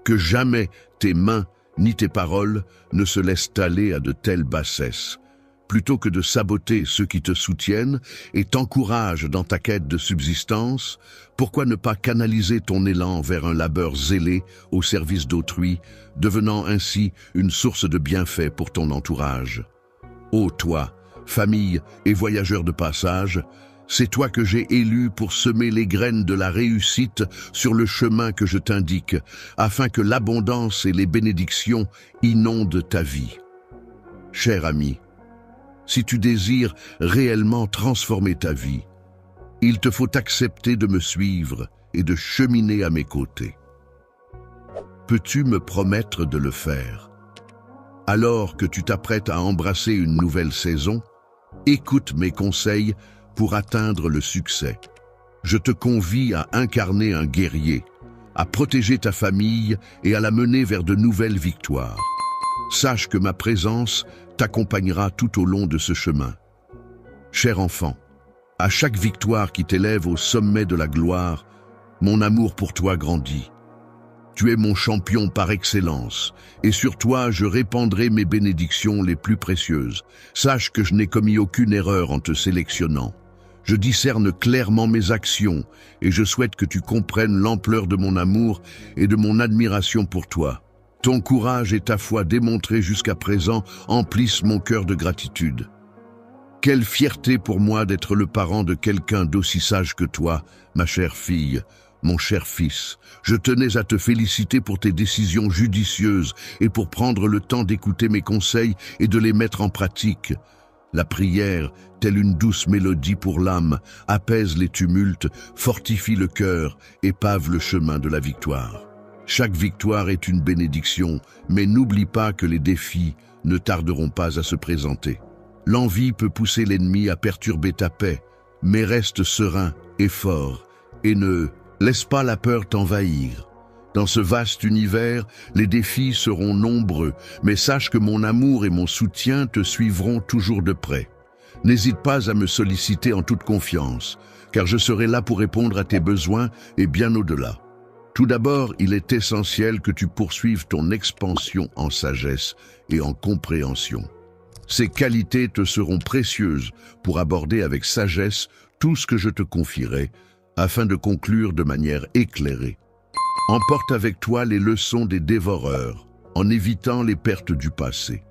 Que jamais tes mains ni tes paroles ne se laissent aller à de telles bassesses. Plutôt que de saboter ceux qui te soutiennent et t'encouragent dans ta quête de subsistance, pourquoi ne pas canaliser ton élan vers un labeur zélé au service d'autrui, devenant ainsi une source de bienfaits pour ton entourage? Ô toi, famille et voyageur de passage, c'est toi que j'ai élu pour semer les graines de la réussite sur le chemin que je t'indique, afin que l'abondance et les bénédictions inondent ta vie. Cher ami, si tu désires réellement transformer ta vie, il te faut accepter de me suivre et de cheminer à mes côtés. Peux-tu me promettre de le faire? Alors que tu t'apprêtes à embrasser une nouvelle saison, écoute mes conseils pour atteindre le succès. Je te convie à incarner un guerrier, à protéger ta famille et à la mener vers de nouvelles victoires. Sache que ma présence t'accompagnera tout au long de ce chemin. Cher enfant, à chaque victoire qui t'élève au sommet de la gloire, mon amour pour toi grandit. Tu es mon champion par excellence, et sur toi je répandrai mes bénédictions les plus précieuses. Sache que je n'ai commis aucune erreur en te sélectionnant. Je discerne clairement mes actions, et je souhaite que tu comprennes l'ampleur de mon amour et de mon admiration pour toi. Ton courage et ta foi démontrés jusqu'à présent emplissent mon cœur de gratitude. Quelle fierté pour moi d'être le parent de quelqu'un d'aussi sage que toi, ma chère fille, mon cher fils. Je tenais à te féliciter pour tes décisions judicieuses et pour prendre le temps d'écouter mes conseils et de les mettre en pratique. La prière, telle une douce mélodie pour l'âme, apaise les tumultes, fortifie le cœur et pave le chemin de la victoire. Chaque victoire est une bénédiction, mais n'oublie pas que les défis ne tarderont pas à se présenter. L'envie peut pousser l'ennemi à perturber ta paix, mais reste serein et fort, et ne laisse pas la peur t'envahir. Dans ce vaste univers, les défis seront nombreux, mais sache que mon amour et mon soutien te suivront toujours de près. N'hésite pas à me solliciter en toute confiance, car je serai là pour répondre à tes besoins et bien au-delà. Tout d'abord, il est essentiel que tu poursuives ton expansion en sagesse et en compréhension. Ces qualités te seront précieuses pour aborder avec sagesse tout ce que je te confierai, afin de conclure de manière éclairée. Emporte avec toi les leçons des dévoreurs, en évitant les pertes du passé.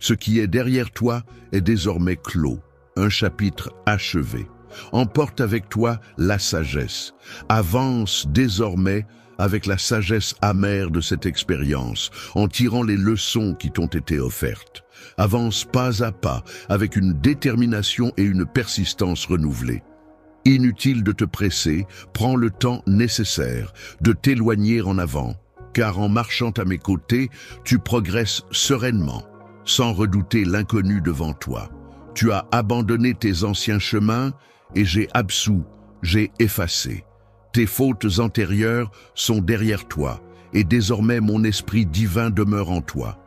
Ce qui est derrière toi est désormais clos, un chapitre achevé. Emporte avec toi la sagesse. Avance désormais avec la sagesse amère de cette expérience, en tirant les leçons qui t'ont été offertes. Avance pas à pas, avec une détermination et une persistance renouvelée. Inutile de te presser, prends le temps nécessaire de t'éloigner en avant, car en marchant à mes côtés, tu progresses sereinement, sans redouter l'inconnu devant toi. Tu as abandonné tes anciens chemins et j'ai absous J'ai effacé. Tes fautes antérieures sont derrière toi, et désormais mon esprit divin demeure en toi.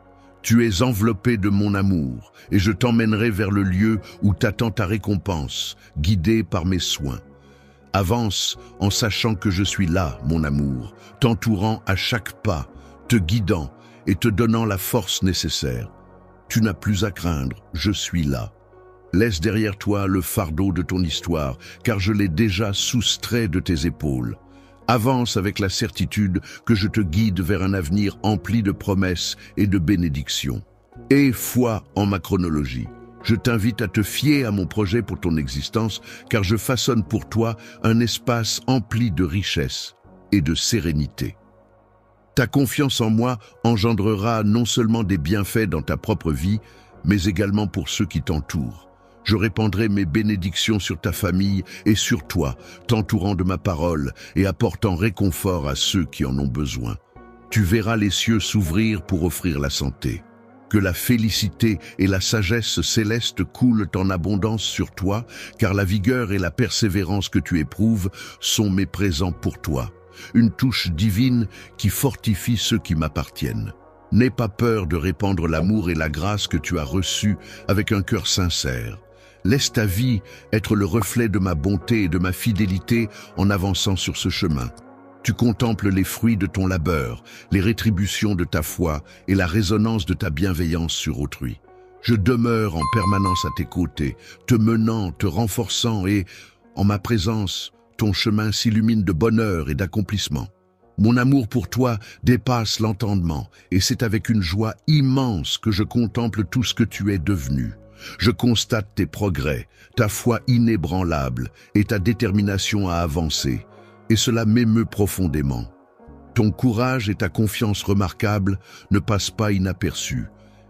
Tu es enveloppé de mon amour, et je t'emmènerai vers le lieu où t'attend ta récompense, guidé par mes soins. Avance en sachant que je suis là, mon amour, t'entourant à chaque pas, te guidant et te donnant la force nécessaire. Tu n'as plus à craindre, je suis là. Laisse derrière toi le fardeau de ton histoire, car je l'ai déjà soustrait de tes épaules. Avance avec la certitude que je te guide vers un avenir empli de promesses et de bénédictions. Aie foi en ma chronologie. Je t'invite à te fier à mon projet pour ton existence, car je façonne pour toi un espace empli de richesse et de sérénité. Ta confiance en moi engendrera non seulement des bienfaits dans ta propre vie, mais également pour ceux qui t'entourent. Je répandrai mes bénédictions sur ta famille et sur toi, t'entourant de ma parole et apportant réconfort à ceux qui en ont besoin. Tu verras les cieux s'ouvrir pour offrir la santé. Que la félicité et la sagesse céleste coulent en abondance sur toi, car la vigueur et la persévérance que tu éprouves sont mes présents pour toi. Une touche divine qui fortifie ceux qui m'appartiennent. N'aie pas peur de répandre l'amour et la grâce que tu as reçus avec un cœur sincère. Laisse ta vie être le reflet de ma bonté et de ma fidélité en avançant sur ce chemin. Tu contemples les fruits de ton labeur, les rétributions de ta foi et la résonance de ta bienveillance sur autrui. Je demeure en permanence à tes côtés, te menant, te renforçant et, en ma présence, ton chemin s'illumine de bonheur et d'accomplissement. Mon amour pour toi dépasse l'entendement et c'est avec une joie immense que je contemple tout ce que tu es devenu. Je constate tes progrès, ta foi inébranlable et ta détermination à avancer. Et cela m'émeut profondément. Ton courage et ta confiance remarquables ne passent pas inaperçus,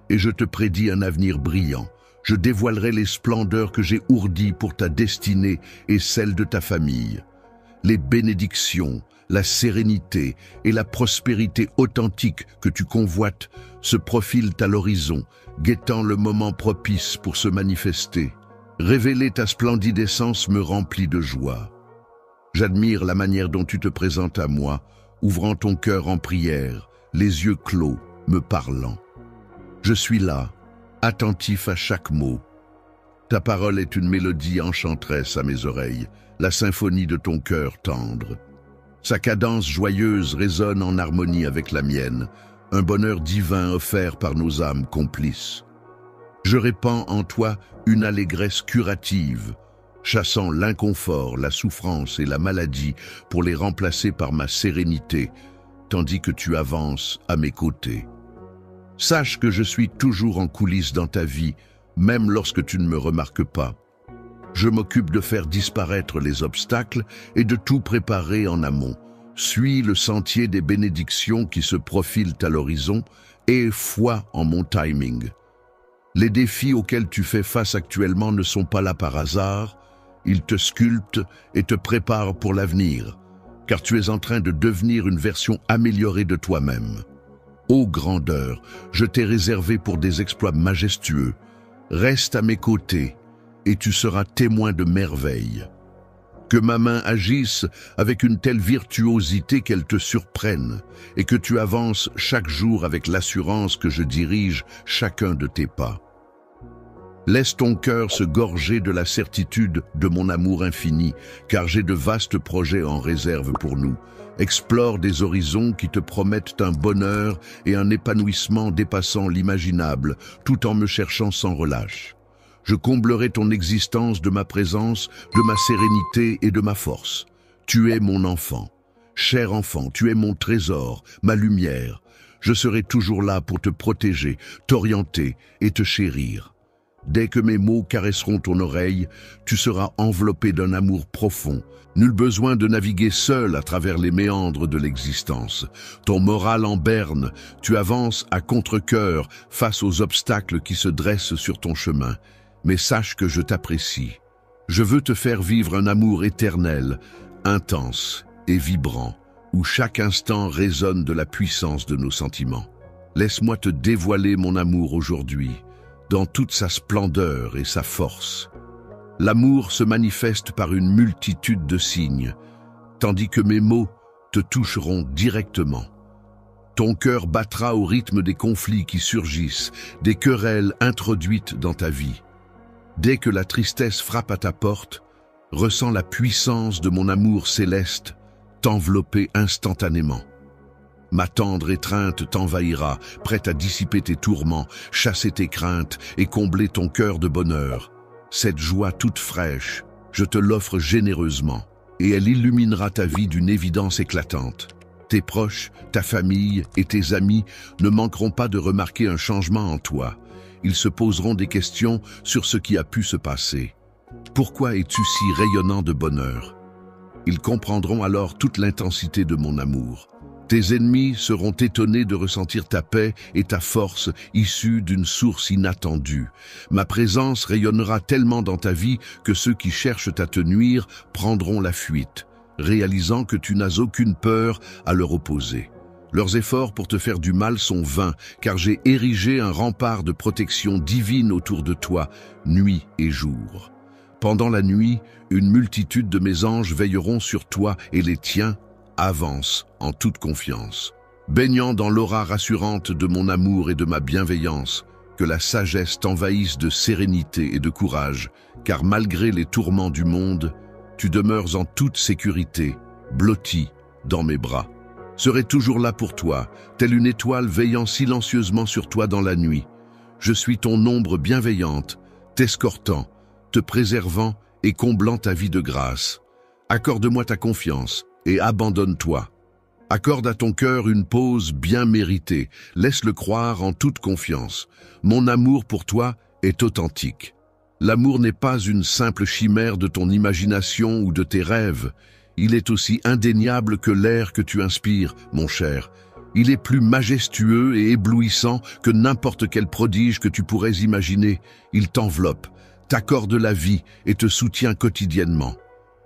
et je te prédis un avenir brillant. Je dévoilerai les splendeurs que j'ai ourdies pour ta destinée et celle de ta famille. Les bénédictions, la sérénité et la prospérité authentique que tu convoites se profilent à l'horizon, guettant le moment propice pour se manifester. Révéler ta splendide essence me remplit de joie. J'admire la manière dont tu te présentes à moi, ouvrant ton cœur en prière, les yeux clos, me parlant. Je suis là, attentif à chaque mot. Ta parole est une mélodie enchanteresse à mes oreilles, la symphonie de ton cœur tendre. Sa cadence joyeuse résonne en harmonie avec la mienne, un bonheur divin offert par nos âmes complices. Je répands en toi une allégresse curative, chassant l'inconfort, la souffrance et la maladie pour les remplacer par ma sérénité, tandis que tu avances à mes côtés. Sache que je suis toujours en coulisses dans ta vie, même lorsque tu ne me remarques pas. Je m'occupe de faire disparaître les obstacles et de tout préparer en amont. Suis le sentier des bénédictions qui se profilent à l'horizon et foi en mon timing. Les défis auxquels tu fais face actuellement ne sont pas là par hasard. Ils te sculptent et te préparent pour l'avenir, car tu es en train de devenir une version améliorée de toi-même. Ô grandeur, je t'ai réservé pour des exploits majestueux. Reste à mes côtés et tu seras témoin de merveilles. Que ma main agisse avec une telle virtuosité qu'elle te surprenne et que tu avances chaque jour avec l'assurance que je dirige chacun de tes pas. Laisse ton cœur se gorger de la certitude de mon amour infini, car j'ai de vastes projets en réserve pour nous. Explore des horizons qui te promettent un bonheur et un épanouissement dépassant l'imaginable, tout en me cherchant sans relâche. Je comblerai ton existence de ma présence, de ma sérénité et de ma force. Tu es mon enfant. Cher enfant, tu es mon trésor, ma lumière. Je serai toujours là pour te protéger, t'orienter et te chérir. Dès que mes mots caresseront ton oreille, tu seras enveloppé d'un amour profond. Nul besoin de naviguer seul à travers les méandres de l'existence. Ton moral en berne, tu avances à contre-cœur face aux obstacles qui se dressent sur ton chemin. Mais sache que je t'apprécie. Je veux te faire vivre un amour éternel, intense et vibrant, où chaque instant résonne de la puissance de nos sentiments. Laisse-moi te dévoiler mon amour aujourd'hui, dans toute sa splendeur et sa force. L'amour se manifeste par une multitude de signes, tandis que mes mots te toucheront directement. Ton cœur battra au rythme des conflits qui surgissent, des querelles introduites dans ta vie. Dès que la tristesse frappe à ta porte, ressens la puissance de mon amour céleste t'envelopper instantanément. Ma tendre étreinte t'envahira, prête à dissiper tes tourments, chasser tes craintes et combler ton cœur de bonheur. Cette joie toute fraîche, je te l'offre généreusement, et elle illuminera ta vie d'une évidence éclatante. Tes proches, ta famille et tes amis ne manqueront pas de remarquer un changement en toi. Ils se poseront des questions sur ce qui a pu se passer. Pourquoi es-tu si rayonnant de bonheur? Ils comprendront alors toute l'intensité de mon amour. Tes ennemis seront étonnés de ressentir ta paix et ta force issues d'une source inattendue. Ma présence rayonnera tellement dans ta vie que ceux qui cherchent à te nuire prendront la fuite, réalisant que tu n'as aucune peur à leur opposer. Leurs efforts pour te faire du mal sont vains, car j'ai érigé un rempart de protection divine autour de toi, nuit et jour. Pendant la nuit, une multitude de mes anges veilleront sur toi et les tiens avancent en toute confiance. Baignant dans l'aura rassurante de mon amour et de ma bienveillance, que la sagesse t'envahisse de sérénité et de courage, car malgré les tourments du monde, tu demeures en toute sécurité, blotti dans mes bras. Serai toujours là pour toi, telle une étoile veillant silencieusement sur toi dans la nuit. Je suis ton ombre bienveillante, t'escortant, te préservant et comblant ta vie de grâce. Accorde-moi ta confiance et abandonne-toi. Accorde à ton cœur une pause bien méritée, laisse-le croire en toute confiance. Mon amour pour toi est authentique. L'amour n'est pas une simple chimère de ton imagination ou de tes rêves. Il est aussi indéniable que l'air que tu inspires, mon cher. Il est plus majestueux et éblouissant que n'importe quel prodige que tu pourrais imaginer. Il t'enveloppe, t'accorde la vie et te soutient quotidiennement.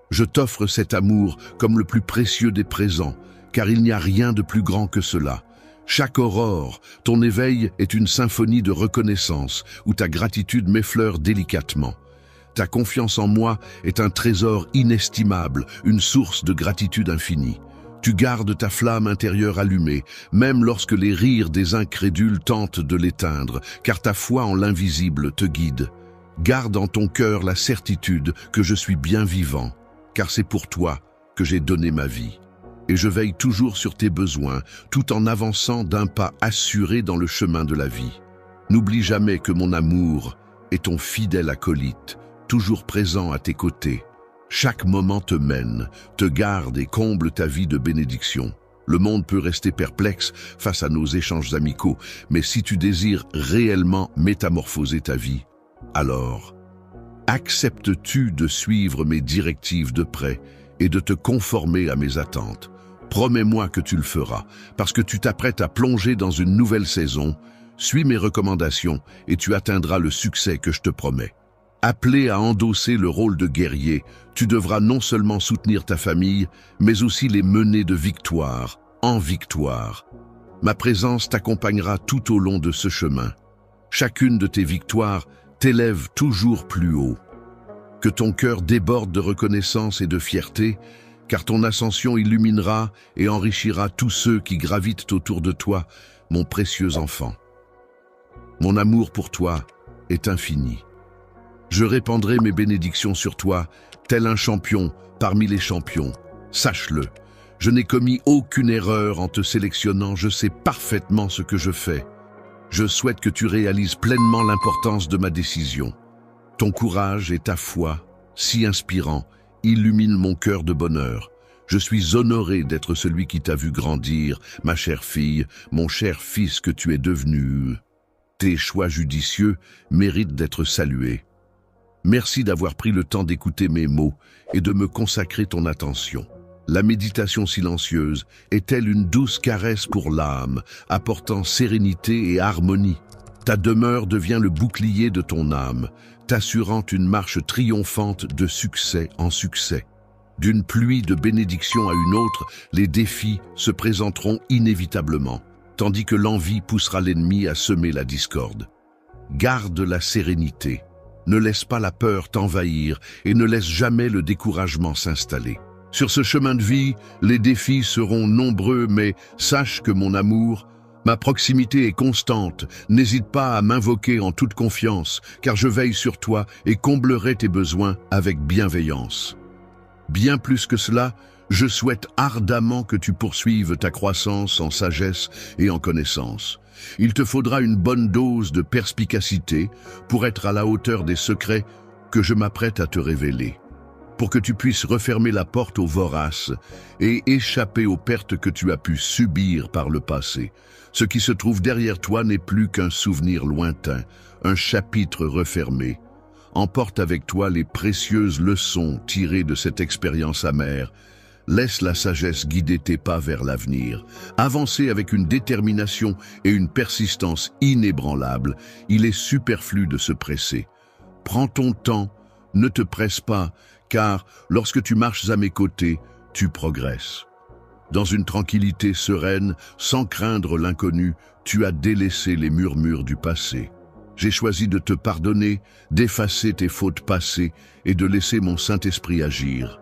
Je t'offre cet amour comme le plus précieux des présents, car il n'y a rien de plus grand que cela. Chaque aurore, ton éveil est une symphonie de reconnaissance où ta gratitude m'effleure délicatement. Ta confiance en moi est un trésor inestimable, une source de gratitude infinie. Tu gardes ta flamme intérieure allumée, même lorsque les rires des incrédules tentent de l'éteindre, car ta foi en l'invisible te guide. Garde en ton cœur la certitude que je suis bien vivant, car c'est pour toi que j'ai donné ma vie. Et je veille toujours sur tes besoins, tout en avançant d'un pas assuré dans le chemin de la vie. N'oublie jamais que mon amour est ton fidèle acolyte, toujours présent à tes côtés. Chaque moment te mène, te garde et comble ta vie de bénédiction. Le monde peut rester perplexe face à nos échanges amicaux, mais si tu désires réellement métamorphoser ta vie, alors acceptes-tu de suivre mes directives de près et de te conformer à mes attentes? Promets-moi que tu le feras, parce que tu t'apprêtes à plonger dans une nouvelle saison. Suis mes recommandations et tu atteindras le succès que je te promets. Appelé à endosser le rôle de guerrier, tu devras non seulement soutenir ta famille, mais aussi les mener de victoire en victoire. Ma présence t'accompagnera tout au long de ce chemin. Chacune de tes victoires t'élève toujours plus haut. Que ton cœur déborde de reconnaissance et de fierté, car ton ascension illuminera et enrichira tous ceux qui gravitent autour de toi, mon précieux enfant. Mon amour pour toi est infini. Je répandrai mes bénédictions sur toi, tel un champion parmi les champions. Sache-le, je n'ai commis aucune erreur en te sélectionnant, je sais parfaitement ce que je fais. Je souhaite que tu réalises pleinement l'importance de ma décision. Ton courage et ta foi, si inspirants, illuminent mon cœur de bonheur. Je suis honoré d'être celui qui t'a vu grandir, ma chère fille, mon cher fils que tu es devenu. Tes choix judicieux méritent d'être salués. Merci d'avoir pris le temps d'écouter mes mots et de me consacrer ton attention. La méditation silencieuse est-elle une douce caresse pour l'âme, apportant sérénité et harmonie? Ta demeure devient le bouclier de ton âme, t'assurant une marche triomphante de succès en succès. D'une pluie de bénédictions à une autre, les défis se présenteront inévitablement, tandis que l'envie poussera l'ennemi à semer la discorde. Garde la sérénité. Ne laisse pas la peur t'envahir et ne laisse jamais le découragement s'installer. Sur ce chemin de vie, les défis seront nombreux, mais sache que mon amour, ma proximité est constante. N'hésite pas à m'invoquer en toute confiance, car je veille sur toi et comblerai tes besoins avec bienveillance. Bien plus que cela, je souhaite ardemment que tu poursuives ta croissance en sagesse et en connaissance. Il te faudra une bonne dose de perspicacité pour être à la hauteur des secrets que je m'apprête à te révéler, pour que tu puisses refermer la porte aux voraces et échapper aux pertes que tu as pu subir par le passé. Ce qui se trouve derrière toi n'est plus qu'un souvenir lointain, un chapitre refermé. Emporte avec toi les précieuses leçons tirées de cette expérience amère. Laisse la sagesse guider tes pas vers l'avenir. Avancer avec une détermination et une persistance inébranlables. Il est superflu de se presser. Prends ton temps, ne te presse pas, car lorsque tu marches à mes côtés, tu progresses. Dans une tranquillité sereine, sans craindre l'inconnu, tu as délaissé les murmures du passé. J'ai choisi de te pardonner, d'effacer tes fautes passées et de laisser mon Saint-Esprit agir.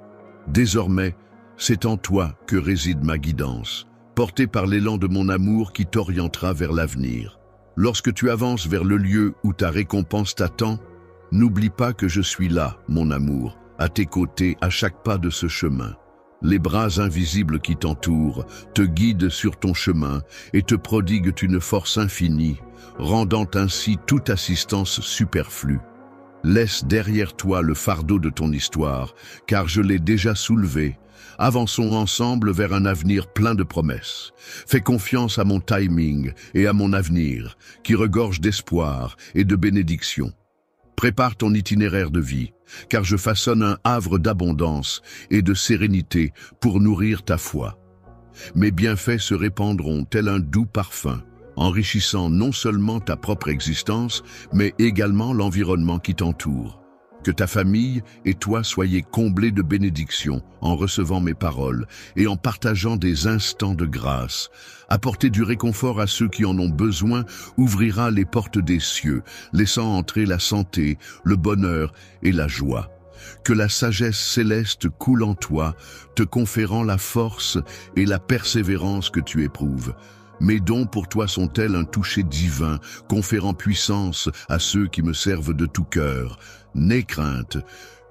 Désormais, c'est en toi que réside ma guidance, portée par l'élan de mon amour qui t'orientera vers l'avenir. Lorsque tu avances vers le lieu où ta récompense t'attend, n'oublie pas que je suis là, mon amour, à tes côtés à chaque pas de ce chemin. Les bras invisibles qui t'entourent te guident sur ton chemin et te prodiguent une force infinie, rendant ainsi toute assistance superflue. Laisse derrière toi le fardeau de ton histoire, car je l'ai déjà soulevé. Avançons ensemble vers un avenir plein de promesses. Fais confiance à mon timing et à mon avenir, qui regorge d'espoir et de bénédictions. Prépare ton itinéraire de vie, car je façonne un havre d'abondance et de sérénité pour nourrir ta foi. Mes bienfaits se répandront tel un doux parfum, enrichissant non seulement ta propre existence, mais également l'environnement qui t'entoure. Que ta famille et toi soyez comblés de bénédictions en recevant mes paroles et en partageant des instants de grâce. Apporter du réconfort à ceux qui en ont besoin ouvrira les portes des cieux, laissant entrer la santé, le bonheur et la joie. Que la sagesse céleste coule en toi, te conférant la force et la persévérance que tu éprouves. Mes dons pour toi sont-elles un toucher divin, conférant puissance à ceux qui me servent de tout cœur. N'aie crainte,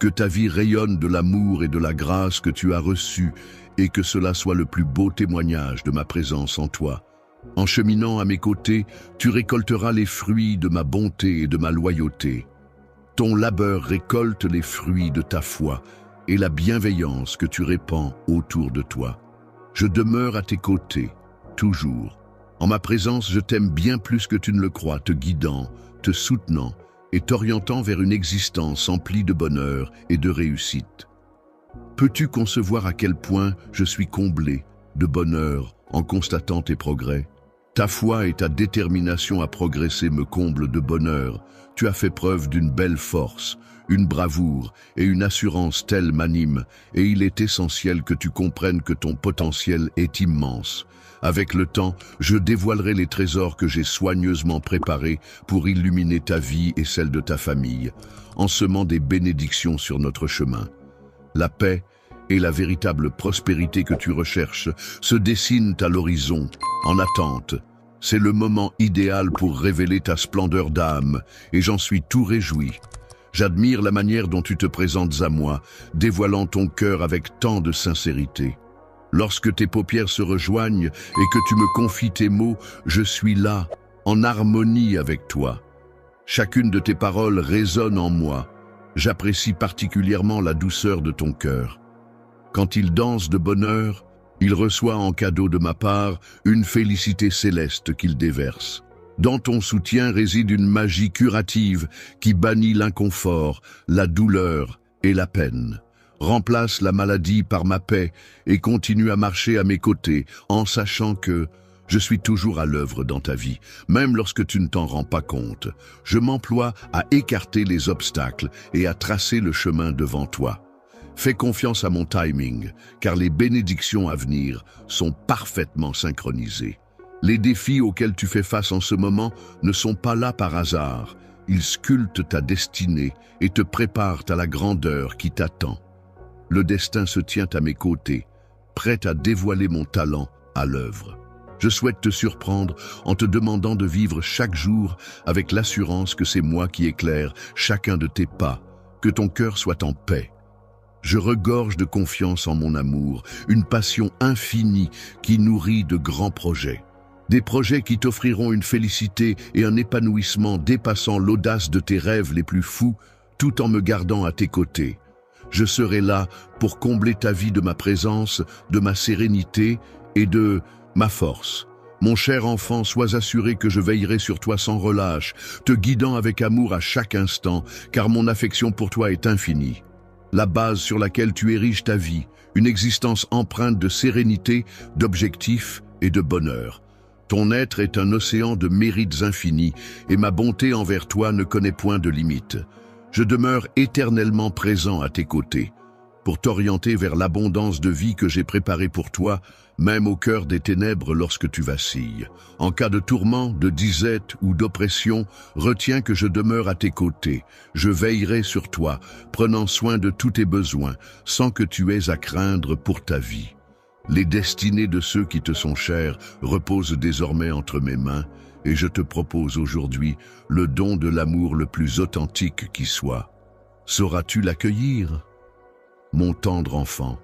que ta vie rayonne de l'amour et de la grâce que tu as reçus, et que cela soit le plus beau témoignage de ma présence en toi. En cheminant à mes côtés, tu récolteras les fruits de ma bonté et de ma loyauté. Ton labeur récolte les fruits de ta foi et la bienveillance que tu répands autour de toi. Je demeure à tes côtés, toujours. En ma présence, je t'aime bien plus que tu ne le crois, te guidant, te soutenant et t'orientant vers une existence emplie de bonheur et de réussite. Peux-tu concevoir à quel point je suis comblé de bonheur en constatant tes progrès? Ta foi et ta détermination à progresser me comblent de bonheur. Tu as fait preuve d'une belle force, une bravoure et une assurance telle m'animent, et il est essentiel que tu comprennes que ton potentiel est immense. Avec le temps, je dévoilerai les trésors que j'ai soigneusement préparés pour illuminer ta vie et celle de ta famille, en semant des bénédictions sur notre chemin. La paix et la véritable prospérité que tu recherches se dessinent à l'horizon, en attente. C'est le moment idéal pour révéler ta splendeur d'âme, et j'en suis tout réjoui. J'admire la manière dont tu te présentes à moi, dévoilant ton cœur avec tant de sincérité. Lorsque tes paupières se rejoignent et que tu me confies tes mots, je suis là, en harmonie avec toi. Chacune de tes paroles résonne en moi. J'apprécie particulièrement la douceur de ton cœur. Quand il danse de bonheur, il reçoit en cadeau de ma part une félicité céleste qu'il déverse. Dans ton soutien réside une magie curative qui bannit l'inconfort, la douleur et la peine. Remplace la maladie par ma paix et continue à marcher à mes côtés en sachant que je suis toujours à l'œuvre dans ta vie, même lorsque tu ne t'en rends pas compte. Je m'emploie à écarter les obstacles et à tracer le chemin devant toi. Fais confiance à mon timing, car les bénédictions à venir sont parfaitement synchronisées. Les défis auxquels tu fais face en ce moment ne sont pas là par hasard. Ils sculptent ta destinée et te préparent à la grandeur qui t'attend. Le destin se tient à mes côtés, prêt à dévoiler mon talent à l'œuvre. Je souhaite te surprendre en te demandant de vivre chaque jour avec l'assurance que c'est moi qui éclaire chacun de tes pas, que ton cœur soit en paix. Je regorge de confiance en mon amour, une passion infinie qui nourrit de grands projets. Des projets qui t'offriront une félicité et un épanouissement dépassant l'audace de tes rêves les plus fous, tout en me gardant à tes côtés. Je serai là pour combler ta vie de ma présence, de ma sérénité et de ma force. Mon cher enfant, sois assuré que je veillerai sur toi sans relâche, te guidant avec amour à chaque instant, car mon affection pour toi est infinie. La base sur laquelle tu ériges ta vie, une existence empreinte de sérénité, d'objectifs et de bonheur. Ton être est un océan de mérites infinis, et ma bonté envers toi ne connaît point de limite. Je demeure éternellement présent à tes côtés, pour t'orienter vers l'abondance de vie que j'ai préparée pour toi, même au cœur des ténèbres lorsque tu vacilles. En cas de tourment, de disette ou d'oppression, retiens que je demeure à tes côtés. Je veillerai sur toi, prenant soin de tous tes besoins, sans que tu aies à craindre pour ta vie. Les destinées de ceux qui te sont chers reposent désormais entre mes mains, et je te propose aujourd'hui le don de l'amour le plus authentique qui soit. Sauras-tu l'accueillir? Mon tendre enfant,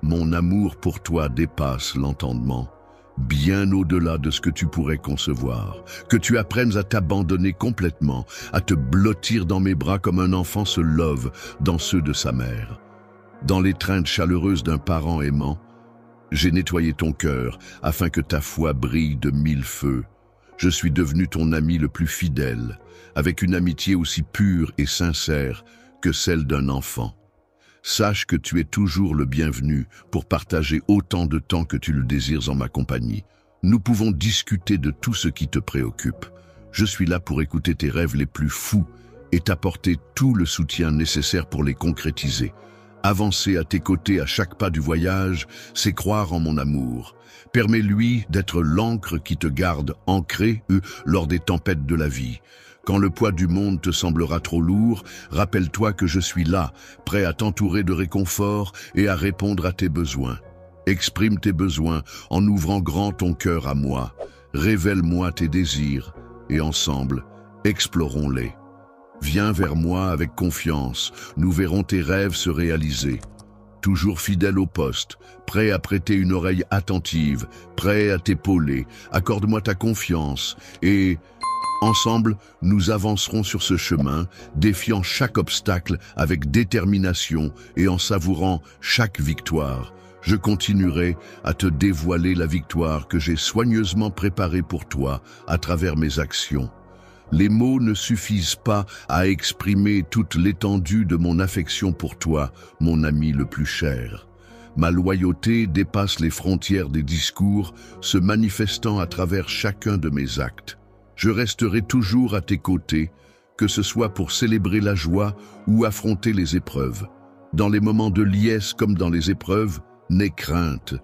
mon amour pour toi dépasse l'entendement, bien au-delà de ce que tu pourrais concevoir. Que tu apprennes à t'abandonner complètement, à te blottir dans mes bras comme un enfant se love dans ceux de sa mère. Dans l'étreinte chaleureuse d'un parent aimant, j'ai nettoyé ton cœur afin que ta foi brille de 1000 feux. Je suis devenu ton ami le plus fidèle, avec une amitié aussi pure et sincère que celle d'un enfant. Sache que tu es toujours le bienvenu pour partager autant de temps que tu le désires en ma compagnie. Nous pouvons discuter de tout ce qui te préoccupe. Je suis là pour écouter tes rêves les plus fous et t'apporter tout le soutien nécessaire pour les concrétiser. Avancer à tes côtés à chaque pas du voyage, c'est croire en mon amour. Permets-lui d'être l'encre qui te garde ancré lors des tempêtes de la vie. Quand le poids du monde te semblera trop lourd, rappelle-toi que je suis là, prêt à t'entourer de réconfort et à répondre à tes besoins. Exprime tes besoins en ouvrant grand ton cœur à moi. Révèle-moi tes désirs et ensemble, explorons-les. Viens vers moi avec confiance, nous verrons tes rêves se réaliser. Toujours fidèle au poste, prêt à prêter une oreille attentive, prêt à t'épauler, accorde-moi ta confiance et... ensemble, nous avancerons sur ce chemin, défiant chaque obstacle avec détermination et en savourant chaque victoire. Je continuerai à te dévoiler la victoire que j'ai soigneusement préparée pour toi à travers mes actions. Les mots ne suffisent pas à exprimer toute l'étendue de mon affection pour toi, mon ami le plus cher. Ma loyauté dépasse les frontières des discours, se manifestant à travers chacun de mes actes. Je resterai toujours à tes côtés, que ce soit pour célébrer la joie ou affronter les épreuves. Dans les moments de liesse comme dans les épreuves, n'aie crainte.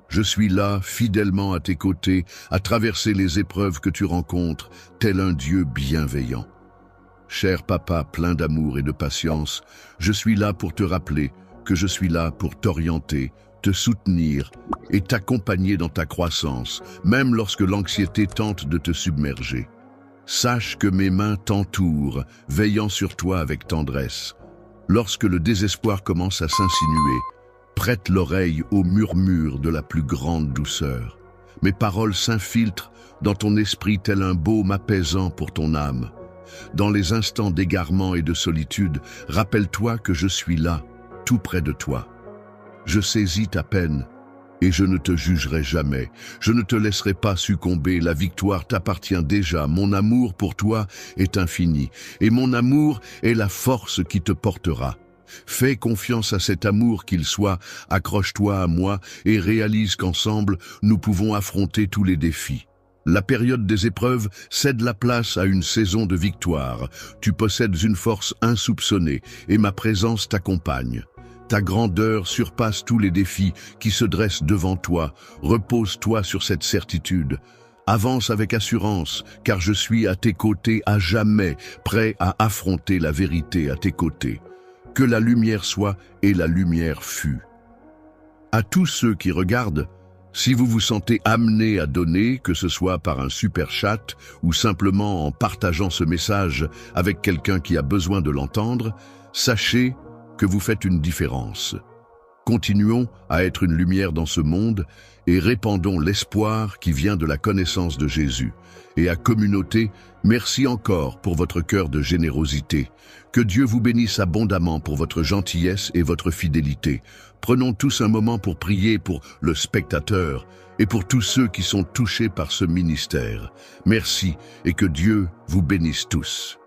Je suis là, fidèlement à tes côtés, à traverser les épreuves que tu rencontres, tel un Dieu bienveillant. Cher papa plein d'amour et de patience, je suis là pour te rappeler que je suis là pour t'orienter, te soutenir et t'accompagner dans ta croissance, même lorsque l'anxiété tente de te submerger. Sache que mes mains t'entourent, veillant sur toi avec tendresse. Lorsque le désespoir commence à s'insinuer, prête l'oreille au murmure de la plus grande douceur. Mes paroles s'infiltrent dans ton esprit tel un baume apaisant pour ton âme. Dans les instants d'égarement et de solitude, rappelle-toi que je suis là, tout près de toi. Je saisis ta peine et je ne te jugerai jamais. Je ne te laisserai pas succomber, la victoire t'appartient déjà. Mon amour pour toi est infini et mon amour est la force qui te portera. Fais confiance à cet amour qu'il soit, accroche-toi à moi et réalise qu'ensemble, nous pouvons affronter tous les défis. La période des épreuves cède la place à une saison de victoire. Tu possèdes une force insoupçonnée et ma présence t'accompagne. Ta grandeur surpasse tous les défis qui se dressent devant toi. Repose-toi sur cette certitude. Avance avec assurance, car je suis à tes côtés à jamais, prêt à affronter la vérité à tes côtés. Que la lumière soit et la lumière fut. À tous ceux qui regardent, si vous vous sentez amené à donner, que ce soit par un super chat ou simplement en partageant ce message avec quelqu'un qui a besoin de l'entendre, sachez que vous faites une différence. Continuons à être une lumière dans ce monde et répandons l'espoir qui vient de la connaissance de Jésus. Et à communauté, merci encore pour votre cœur de générosité. Que Dieu vous bénisse abondamment pour votre gentillesse et votre fidélité. Prenons tous un moment pour prier pour le spectateur et pour tous ceux qui sont touchés par ce ministère. Merci et que Dieu vous bénisse tous.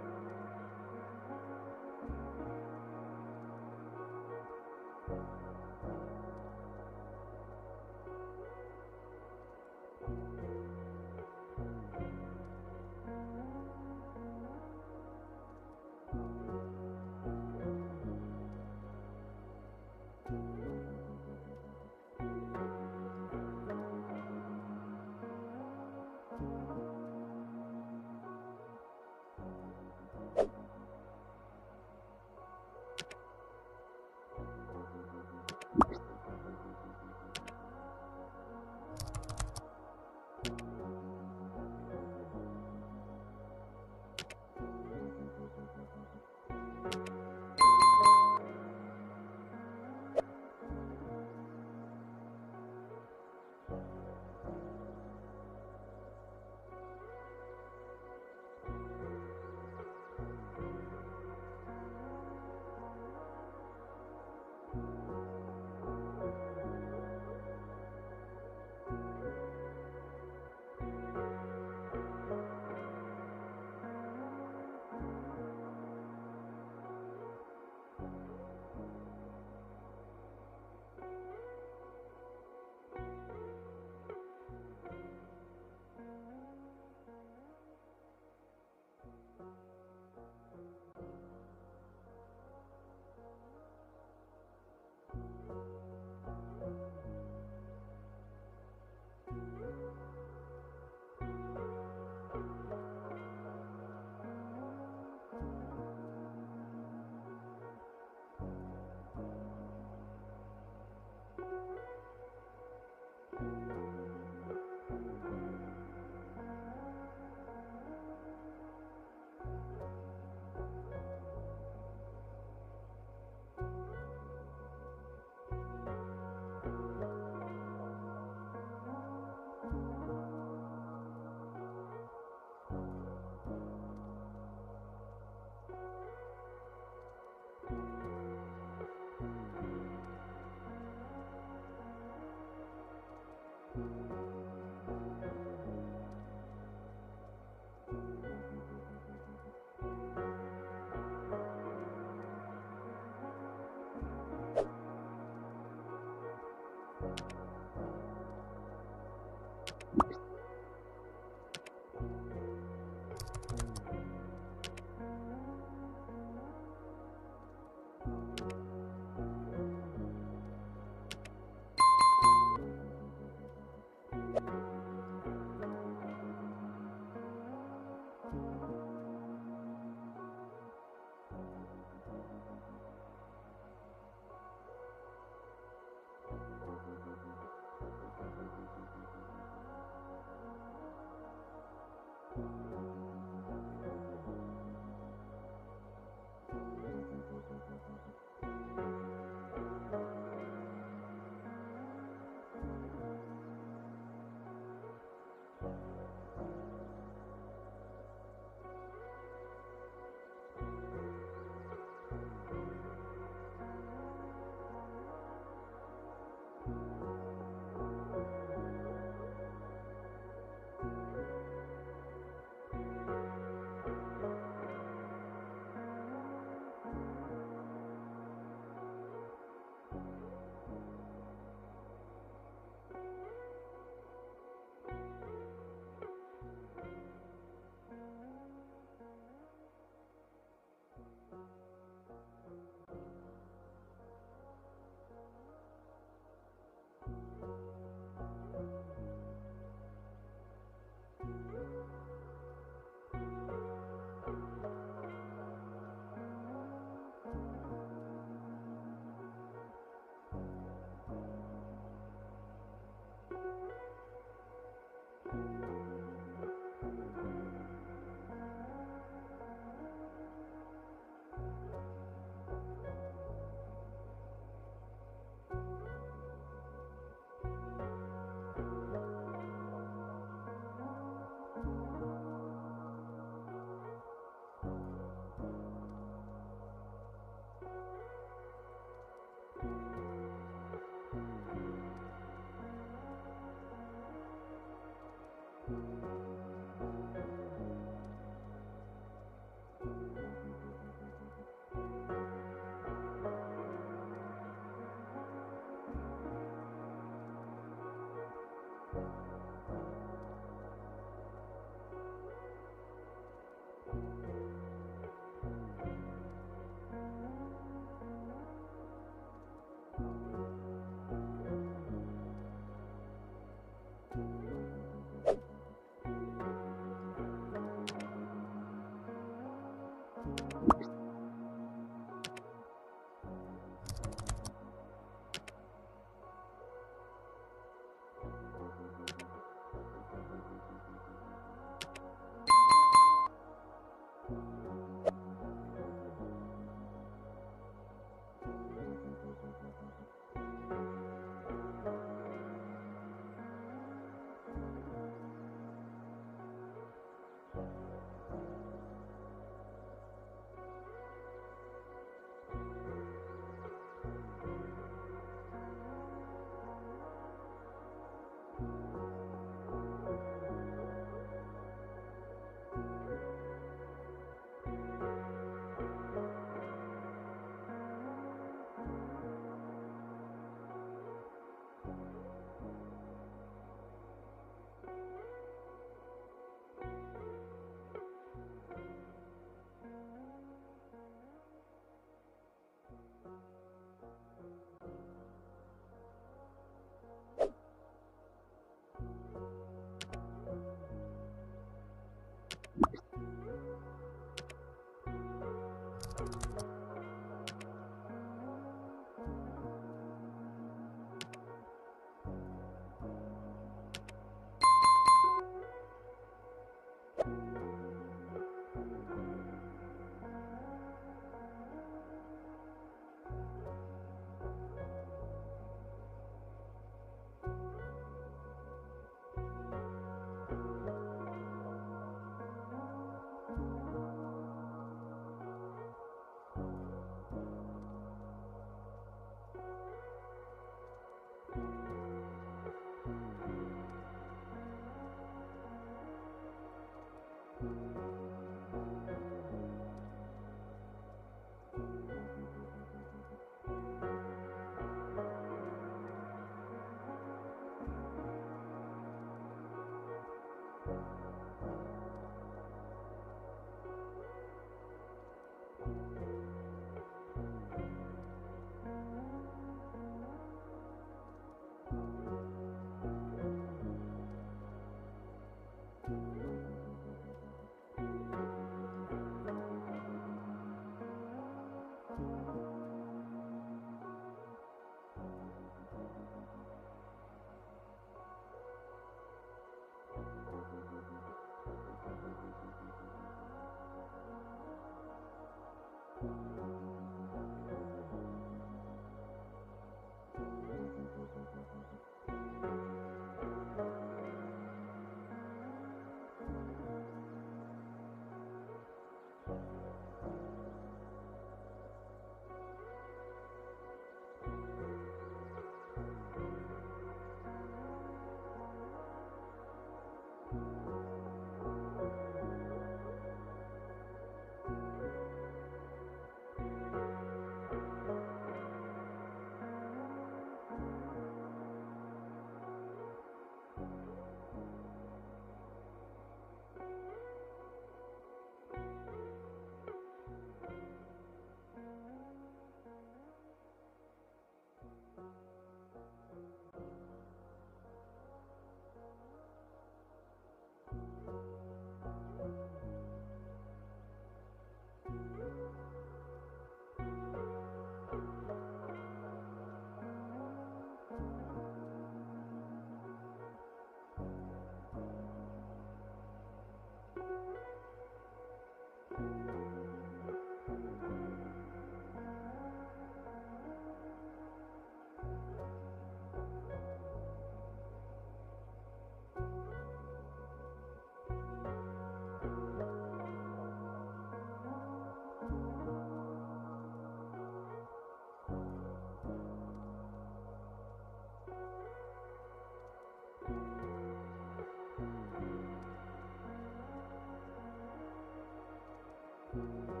you.